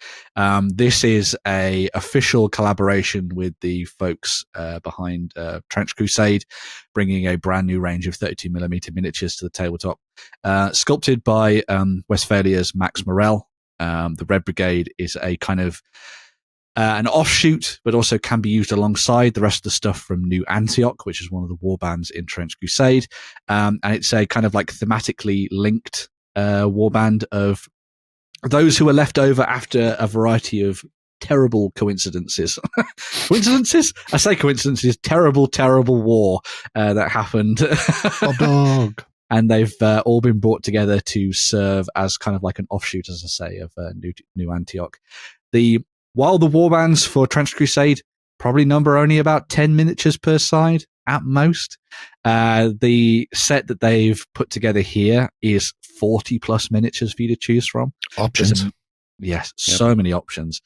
This is a official collaboration with the folks behind Trench Crusade, bringing a brand new range of 32mm miniatures to the tabletop. Sculpted by Westfalia's Max Morell. The Red Brigade is a kind of an offshoot, but also can be used alongside the rest of the stuff from New Antioch, which is one of the war bands in Trench Crusade. And it's a kind of like thematically linked war band of those who were left over after a variety of terrible coincidences. Coincidences? I say coincidences. Terrible, terrible war that happened. Oh, dog. And they've all been brought together to serve as kind of like an offshoot, as I say, of New Antioch. While the warbands for Trench Crusade probably number only about 10 miniatures per side at most, the set that they've put together here is 40 plus miniatures for you to choose from. Options. So many options.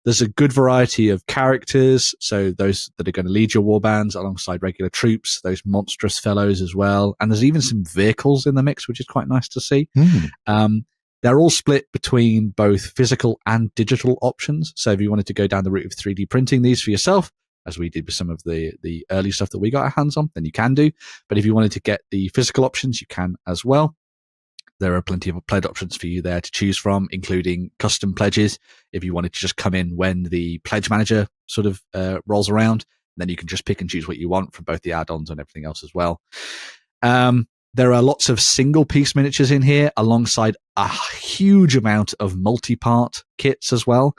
There's a good variety of characters, so those that are going to lead your warbands alongside regular troops, those monstrous fellows as well, and there's even some vehicles in the mix, which is quite nice to see. They're all split between both physical and digital options. So if you wanted to go down the route of 3D printing these for yourself, as we did with some of the early stuff that we got our hands on, then you can do. But if you wanted to get the physical options, you can as well. There are plenty of pledge options for you there to choose from, including custom pledges. If you wanted to just come in when the pledge manager sort of rolls around, then you can just pick and choose what you want from both the add-ons and everything else as well. There are lots of single-piece miniatures in here, alongside a huge amount of multi-part kits as well.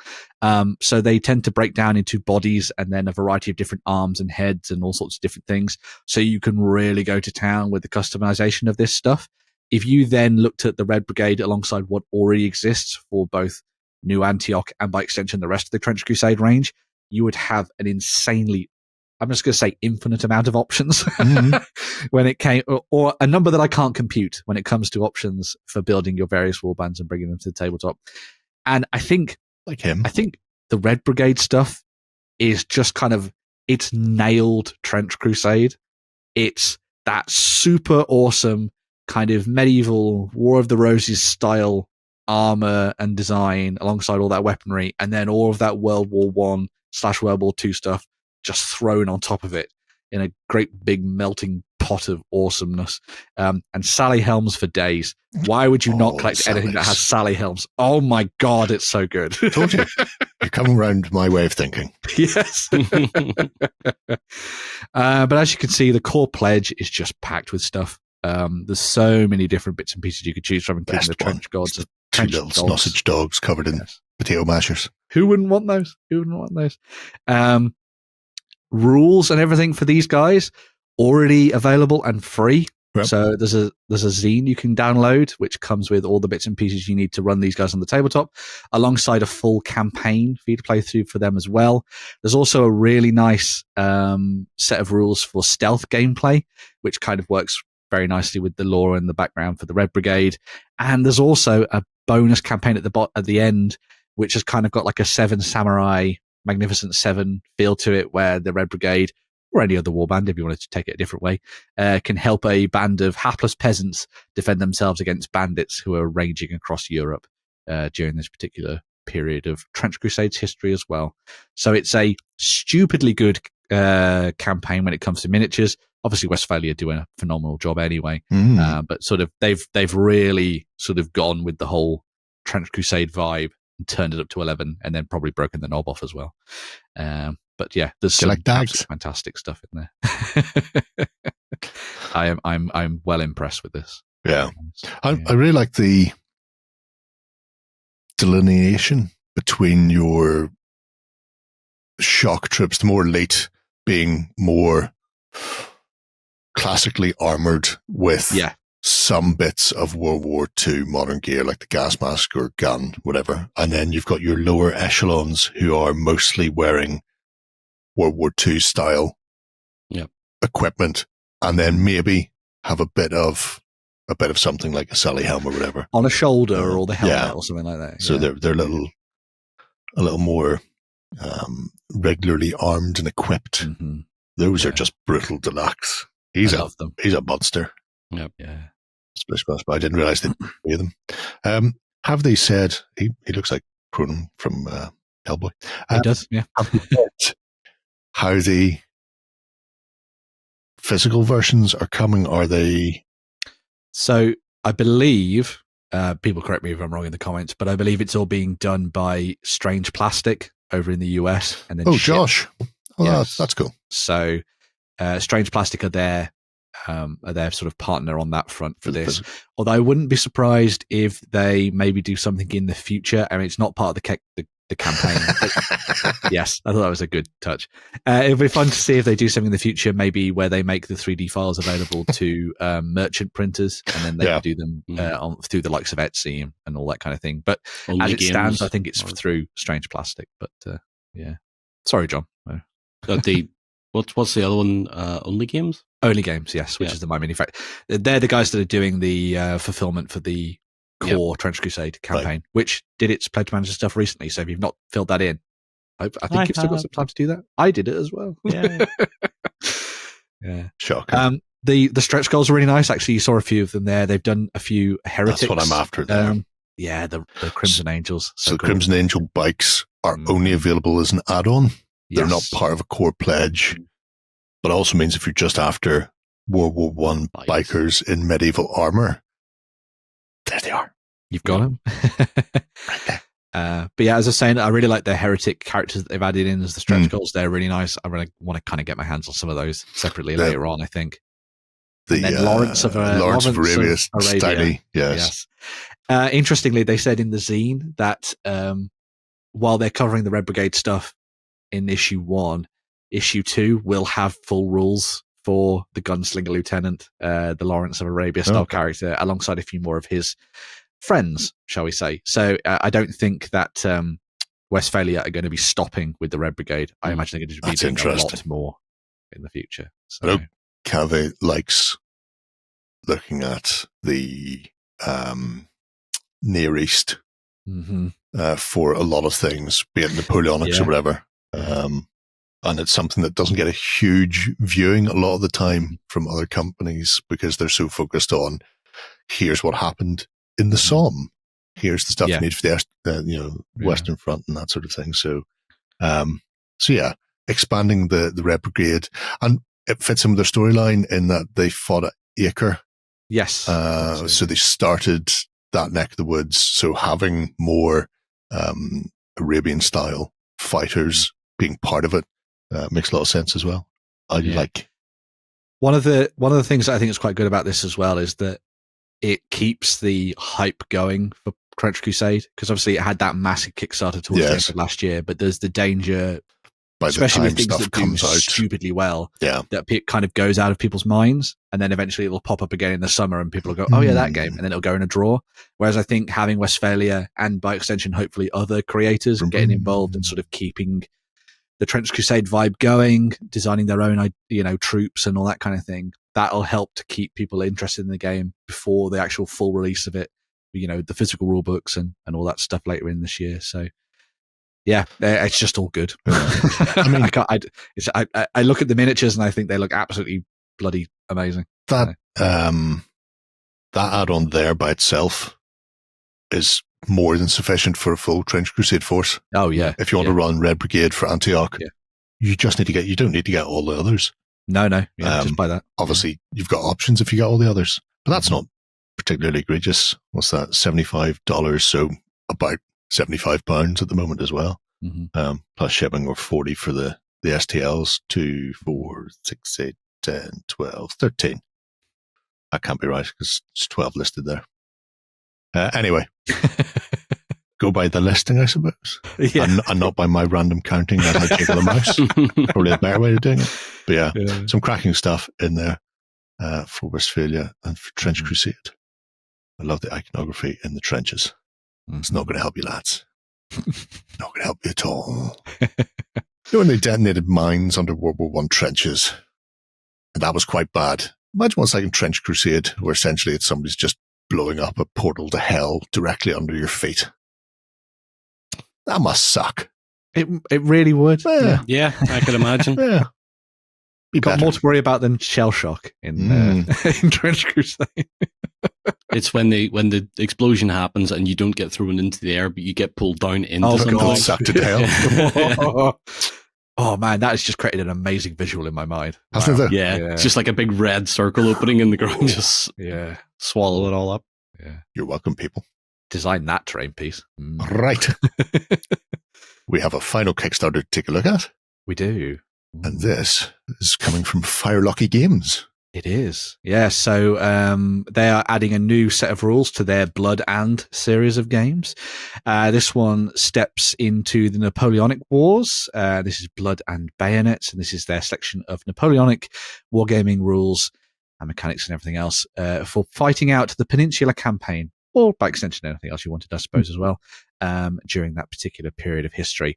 So they tend to break down into bodies and then a variety of different arms and heads and all sorts of different things. So you can really go to town with the customization of this stuff. If you then looked at the Red Brigade alongside what already exists for both New Antioch and by extension the rest of the Trench Crusade range, you would have an insanely, I'm just going to say, infinite amount of options when it came, or a number that I can't compute when it comes to options for building your various warbands and bringing them to the tabletop. And I think, the Red Brigade stuff is just kind of, it's nailed Trench Crusade. It's that super awesome kind of medieval War of the Roses style armor and design alongside all that weaponry, and then all of that World War I/World War II stuff just thrown on top of it in a great big melting pot of awesomeness. And Sally Helms for days. Why would you not collect anything that has Sally Helms? Oh my God, it's so good. Told you. You're coming around my way of thinking. Yes. But as you can see, the core pledge is just packed with stuff. There's so many different bits and pieces you could choose from, including the trench gods. Two little sausage dogs covered in potato mashers. Who wouldn't want those? Rules and everything for these guys already available and free. Yep. So there's a zine you can download, which comes with all the bits and pieces you need to run these guys on the tabletop, alongside a full campaign for you to play through for them as well. There's also a really nice set of rules for stealth gameplay, which kind of works very nicely with the lore and the background for the Red Brigade. And there's also a bonus campaign at the end, which has kind of got like a Seven Samurai Magnificent Seven feel to it, where the Red Brigade, or any other warband, if you wanted to take it a different way, can help a band of hapless peasants defend themselves against bandits who are raging across Europe during this particular period of Trench Crusade's history as well. So it's a stupidly good campaign when it comes to miniatures. Obviously, Westfalia do a phenomenal job anyway, but sort of they've really sort of gone with the whole Trench Crusade vibe and turned it up to 11, and then probably broken the knob off as well. But yeah, there's some fantastic stuff in there. I'm well impressed with this. Yeah, I really like the delineation between your shock troops, the more elite being more classically armored with some bits of World War II modern gear, like the gas mask or gun, whatever. And then you've got your lower echelons who are mostly wearing World War II style equipment, and then maybe have a bit of something like a Sally helm or whatever on a shoulder, or the helmet or something like that. So they're a little more regularly armed and equipped. Mm-hmm. Those are just brutal deluxe. He's a monster. Yep. Yeah. I didn't realize they three of them. Have they said he looks like Cronin from Hellboy? He does, yeah. Have they said how the physical versions are coming? Are they? So I believe, people correct me if I'm wrong in the comments, but I believe it's all being done by Strange Plastic over in the US, and then Josh. Oh, yes. That's cool. So Strange Plastic are their sort of partner on that front for this. Although I wouldn't be surprised if they maybe do something in the future. I mean, it's not part of the campaign. But yes, I thought that was a good touch. It'll be fun to see if they do something in the future, maybe where they make the 3D files available to merchant printers, and then they can do them through the likes of Etsy and all that kind of thing. But as it stands, I think it's through Strange Plastic. But yeah, sorry, John. What's the other one? Only Games? Only Games, yes, which is the My Mini Factory. They're the guys that are doing the fulfillment for the core Trench Crusade campaign, which did its Pledge Manager stuff recently. So if you've not filled that in, I think you've still got some time to do that. I did it as well. Yeah. Yeah. Shocking. The stretch goals are really nice. Actually, you saw a few of them there. They've done a few heretics. That's what I'm after there. Yeah, the Crimson Angels. So the Crimson Angel bikes are only available as an add-on. They're not part of a core pledge. But also means if you're just after World War I bikers in medieval armor, there they are. You've got them. Right there. But yeah, as I was saying, I really like the heretic characters that they've added in as the stretch goals. They're really nice. I really want to kind of get my hands on some of those separately later on, I think. the then Lawrence of Arabia, Steiny, yes. Interestingly, they said in the zine that while they're covering the Red Brigade stuff in issue 1, issue 2 will have full rules for the Gunslinger Lieutenant, the Lawrence of Arabia style character, alongside a few more of his friends, shall we say. So I don't think that Westfalia are going to be stopping with the Red Brigade. I imagine they're going to be doing a lot more in the future. So. I know Cave likes looking at the Near East for a lot of things, be it Napoleonics or whatever. And it's something that doesn't get a huge viewing a lot of the time from other companies because they're so focused on here's what happened in the Somme. Here's the stuff you need for the Western Front and that sort of thing. So, expanding the Red Brigade, and it fits in with their storyline in that they fought at Acre. Yes. So they started that neck of the woods. So having more Arabian style fighters being part of it makes a lot of sense as well. One of the things that I think is quite good about this as well is that it keeps the hype going for Trench Crusade, because obviously it had that massive Kickstarter towards the end of last year, but there's the danger, especially with things that do stupidly well, that it kind of goes out of people's minds, and then eventually it'll pop up again in the summer and people will go, oh yeah, that game, and then it'll go in a drawer. Whereas I think having Westfalia, and by extension hopefully other creators, getting involved and sort of keeping the Trench Crusade vibe going, designing their own, troops and all that kind of thing, that'll help to keep people interested in the game before the actual full release of it, the physical rule books and all that stuff later in this year. So yeah, it's just all good. I mean, I look at the miniatures and I think they look absolutely bloody amazing. That add-on there by itself is more than sufficient for a full Trench Crusade force. Oh yeah. If you want to run Red Brigade for Antioch, you don't need to get all the others. No. Just buy that. Obviously, you've got options if you got all the others, but that's not particularly egregious. What's that? $75, so about £75 at the moment as well. Plus shipping, or 40 for the STLs, 2, 4, 6, 8, 10, 12, 13. That can't be right because it's 12 listed there. Anyway, go by the listing, I suppose, and not by my random counting as I jiggle the mouse. Probably a better way of doing it. But some cracking stuff in there for Westfalia and for Trench Crusade. I love the iconography in the trenches. It's not going to help you, lads. Not going to help you at all. When they detonated mines under World War I trenches, and that was quite bad. Imagine what's like in Trench Crusade, where essentially it's somebody's just blowing up a portal to hell directly under your feet. That must suck. It really would. Yeah, I can imagine. Got more to worry about than shell shock in Trench Crusade. It's when the explosion happens and you don't get thrown into the air, but you get pulled down into something. Sucked to hell. Oh man, that has just created an amazing visual in my mind. Wow. Yeah, it's just like a big red circle opening in the ground, just swallow it all up. Yeah, you're welcome, people. Design that terrain piece. Right. We have a final Kickstarter to take a look at. We do. And this is coming from Firelocky Games. It is. Yeah, so they are adding a new set of rules to their Blood and series of games. This one steps into the Napoleonic Wars. This is Blood and Bayonets, and this is their selection of Napoleonic wargaming rules and mechanics and everything else for fighting out the Peninsula Campaign, or by extension anything else you wanted, I suppose, as well, during that particular period of history.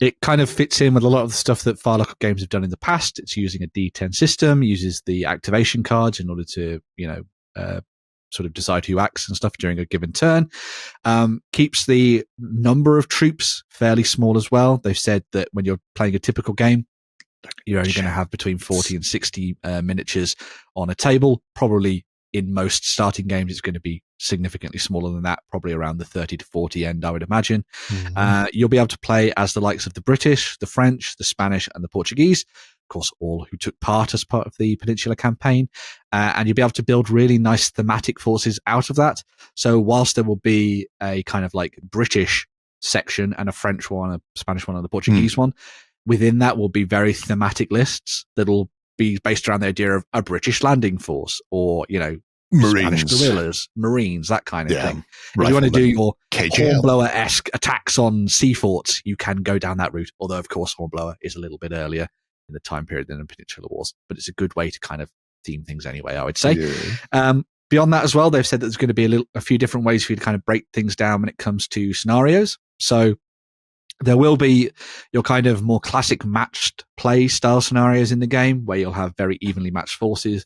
It kind of fits in with a lot of the stuff that Firelock Games have done in the past. It's using a D10 system, uses the activation cards in order to, sort of decide who acts and stuff during a given turn. Keeps the number of troops fairly small as well. They've said that when you're playing a typical game, you're only going to have between 40 and 60 miniatures on a table. Probably in most starting games, it's going to be significantly smaller than that, probably around the 30 to 40 end, I would imagine. You'll be able to play as the likes of the British, the French, the Spanish, and the Portuguese. Of course, all who took part as part of the Peninsula Campaign. And you'll be able to build really nice thematic forces out of that. So whilst there will be a kind of like British section and a French one, a Spanish one, and a Portuguese one, within that will be very thematic lists that'll be based around the idea of a British landing force or, Spanish guerrillas, Marines, that kind of thing. If you want to do your Hornblower-esque attacks on sea forts, you can go down that route. Although, of course, Hornblower is a little bit earlier in the time period than the Peninsular Wars. But it's a good way to kind of theme things anyway, I would say. Yeah. Beyond that as well, they've said that there's going to be a few different ways for you to kind of break things down when it comes to scenarios. So there will be your kind of more classic matched play style scenarios in the game where you'll have very evenly matched forces,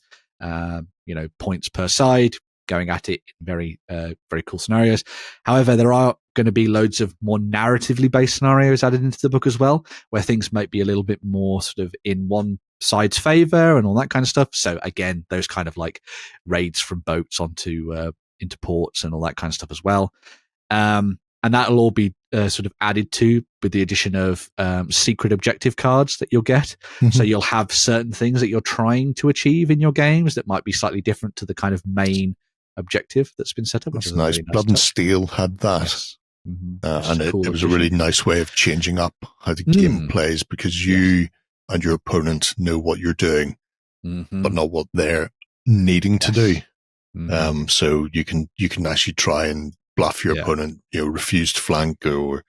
points per side, going at it in very, very cool scenarios. However, there are going to be loads of more narratively based scenarios added into the book as well, where things might be a little bit more sort of in one side's favor and all that kind of stuff. So again, those kind of like raids from boats into ports and all that kind of stuff as well. And that'll all be sort of added to with the addition of secret objective cards that you'll get. Mm-hmm. So you'll have certain things that you're trying to achieve in your games that might be slightly different to the kind of main objective that's been set up. That's nice. Really nice. Blood and Steel had that. Yes. Mm-hmm. And it was a really nice way of changing up how the game plays, because you and your opponent know what you're doing, but not what they're needing to do. Mm-hmm. So you can actually try and bluff your opponent, refuse to flank or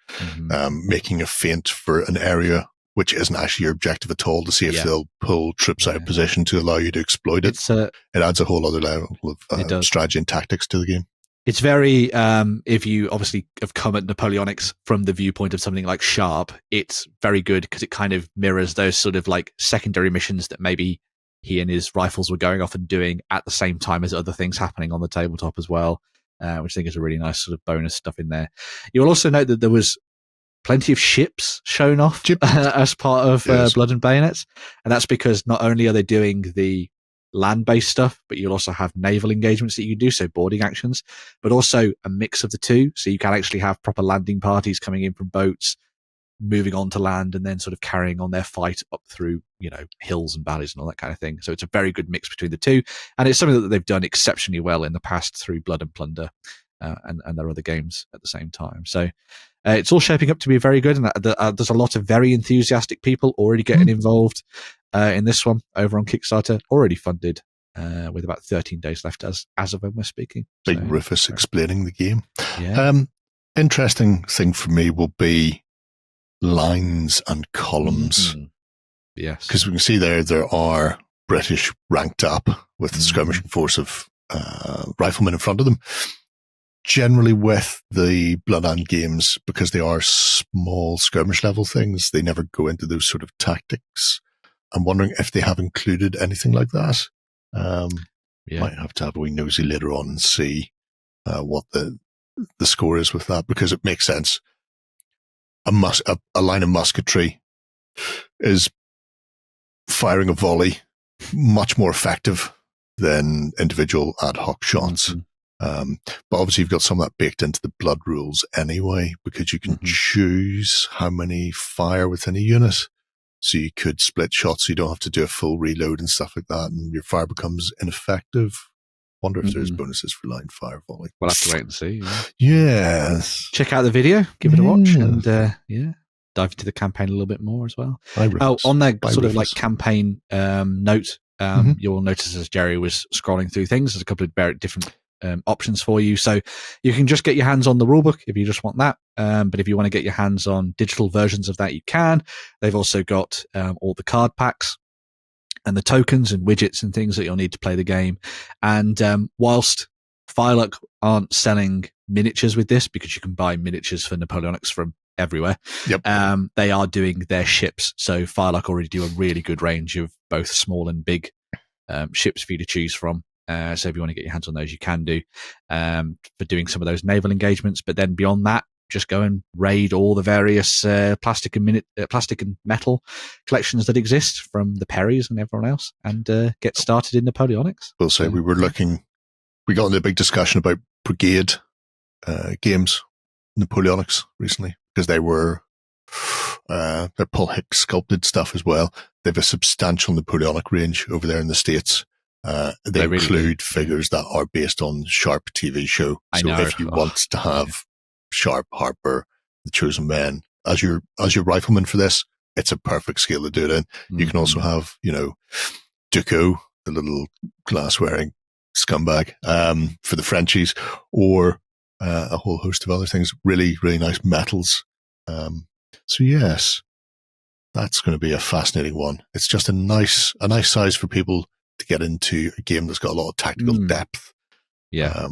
making a feint for an area which isn't actually your objective at all, to see if they'll pull troops out of position to allow you to exploit it. It adds a whole other level of strategy and tactics to the game. It's very, if you obviously have come at Napoleonics from the viewpoint of something like Sharp, it's very good because it kind of mirrors those sort of like secondary missions that maybe he and his rifles were going off and doing at the same time as other things happening on the tabletop as well, which I think is a really nice sort of bonus stuff in there. You'll also note that there was plenty of ships shown off as part of Blood and Bayonets. And that's because not only are they doing the land-based stuff, but you'll also have naval engagements that you can do, so boarding actions, but also a mix of the two. So you can actually have proper landing parties coming in from boats, moving on to land, and then sort of carrying on their fight up through, hills and valleys and all that kind of thing. So it's a very good mix between the two. And it's something that they've done exceptionally well in the past through Blood and Plunder and their other games at the same time. So it's all shaping up to be very good. And there's a lot of very enthusiastic people already getting involved in this one over on Kickstarter, already funded with about 13 days left as of when we're speaking. Big Rufus explaining the game. Yeah. Interesting thing for me will be lines and columns. Mm-hmm. Yes. Because we can see there are British ranked up with the skirmishing force of riflemen in front of them. Generally with the Bloodhound games, because they are small skirmish level things, they never go into those sort of tactics. I'm wondering if they have included anything like that. Might have to have a wee nosy later on and see what the score is with that, because it makes sense. A line of musketry is firing a volley much more effective than individual ad hoc shots. Mm-hmm. But obviously you've got some of that baked into the blood rules anyway, because you can choose how many fire within a unit. So you could split shots, so you don't have to do a full reload and stuff like that, and your fire becomes ineffective. Wonder if there's bonuses for line fire volley. We'll have to wait and see. Yes. Check out the video, give it a watch, and dive into the campaign a little bit more as well. On that sort of like campaign note, you'll notice as Jerry was scrolling through things, there's a couple of different options for you. So you can just get your hands on the rulebook if you just want that. But if you want to get your hands on digital versions of that, you can. They've also got all the card packs and the tokens and widgets and things that you'll need to play the game. And whilst Fireluck aren't selling miniatures with this, because you can buy miniatures for Napoleonics from everywhere, they are doing their ships. So Fireluck already do a really good range of both small and big ships for you to choose from. So if you want to get your hands on those, you can do for doing some of those naval engagements. But then beyond that, just go and raid all the various plastic and metal collections that exist from the Perrys and everyone else, and get started in Napoleonics. We'll say we got into a big discussion about Brigade games, Napoleonics recently, because they were they're Paul Hicks sculpted stuff as well. They have a substantial Napoleonic range over there in the States. They really include figures that are based on Sharp TV show. So if you want to have Sharp, Harper, the Chosen Men as your rifleman for this, it's a perfect scale to do it in. You can also have, Duco, the little glass-wearing scumbag, for the Frenchies, or a whole host of other things. Really, really nice metals. So yes, that's going to be a fascinating one. It's just a nice size for people to get into a game that's got a lot of tactical depth. Yeah.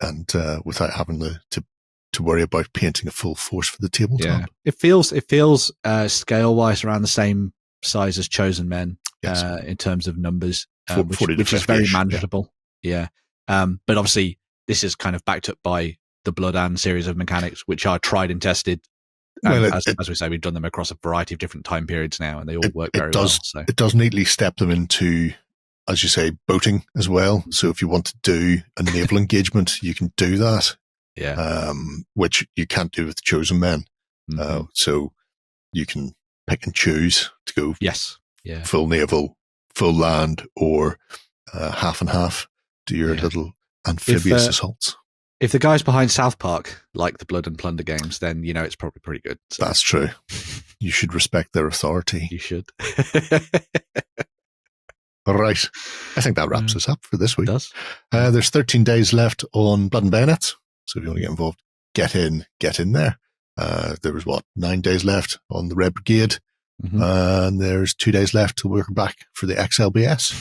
And without having to worry about painting a full force for the tabletop. Yeah. It feels scale-wise around the same size as Chosen Men, yes. In terms of numbers, 40 which is very manageable. Yeah. But obviously, this is kind of backed up by the Blood and series of mechanics, which are tried and tested. And as we say, we've done them across a variety of different time periods now, and they all work very well. So. It does neatly step them into, as you say, boating as well. So if you want to do a naval engagement, you can do that. Yeah. Which you can't do with the Chosen Men. So you can pick and choose to go full naval, full land, or half and half. Do your little amphibious assaults. If the guys behind South Park like the Blood and Plunder games, then it's probably pretty good. So. That's true. You should respect their authority. You should. All right. I think that wraps us up for this week. It does. There's 13 days left on Blood and Bayonets. So if you want to get involved, get in there. There was 9 days left on the Red Brigade. And there's 2 days left till we're back for the XLBS,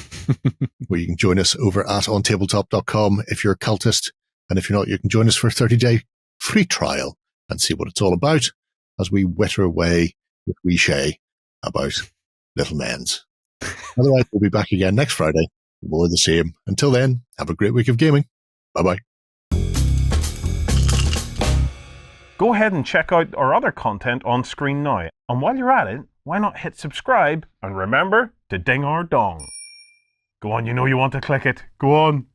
where you can join us over at OnTableTop.com if you're a cultist. And if you're not, you can join us for a 30-day free trial and see what it's all about as we witter away with Shay about Little Men's. Otherwise, we'll be back again next Friday. More of the same. Until then, have a great week of gaming. Bye-bye. Go ahead and check out our other content on screen now. And while you're at it, why not hit subscribe and remember to ding our dong. Go on, you know you want to click it. Go on.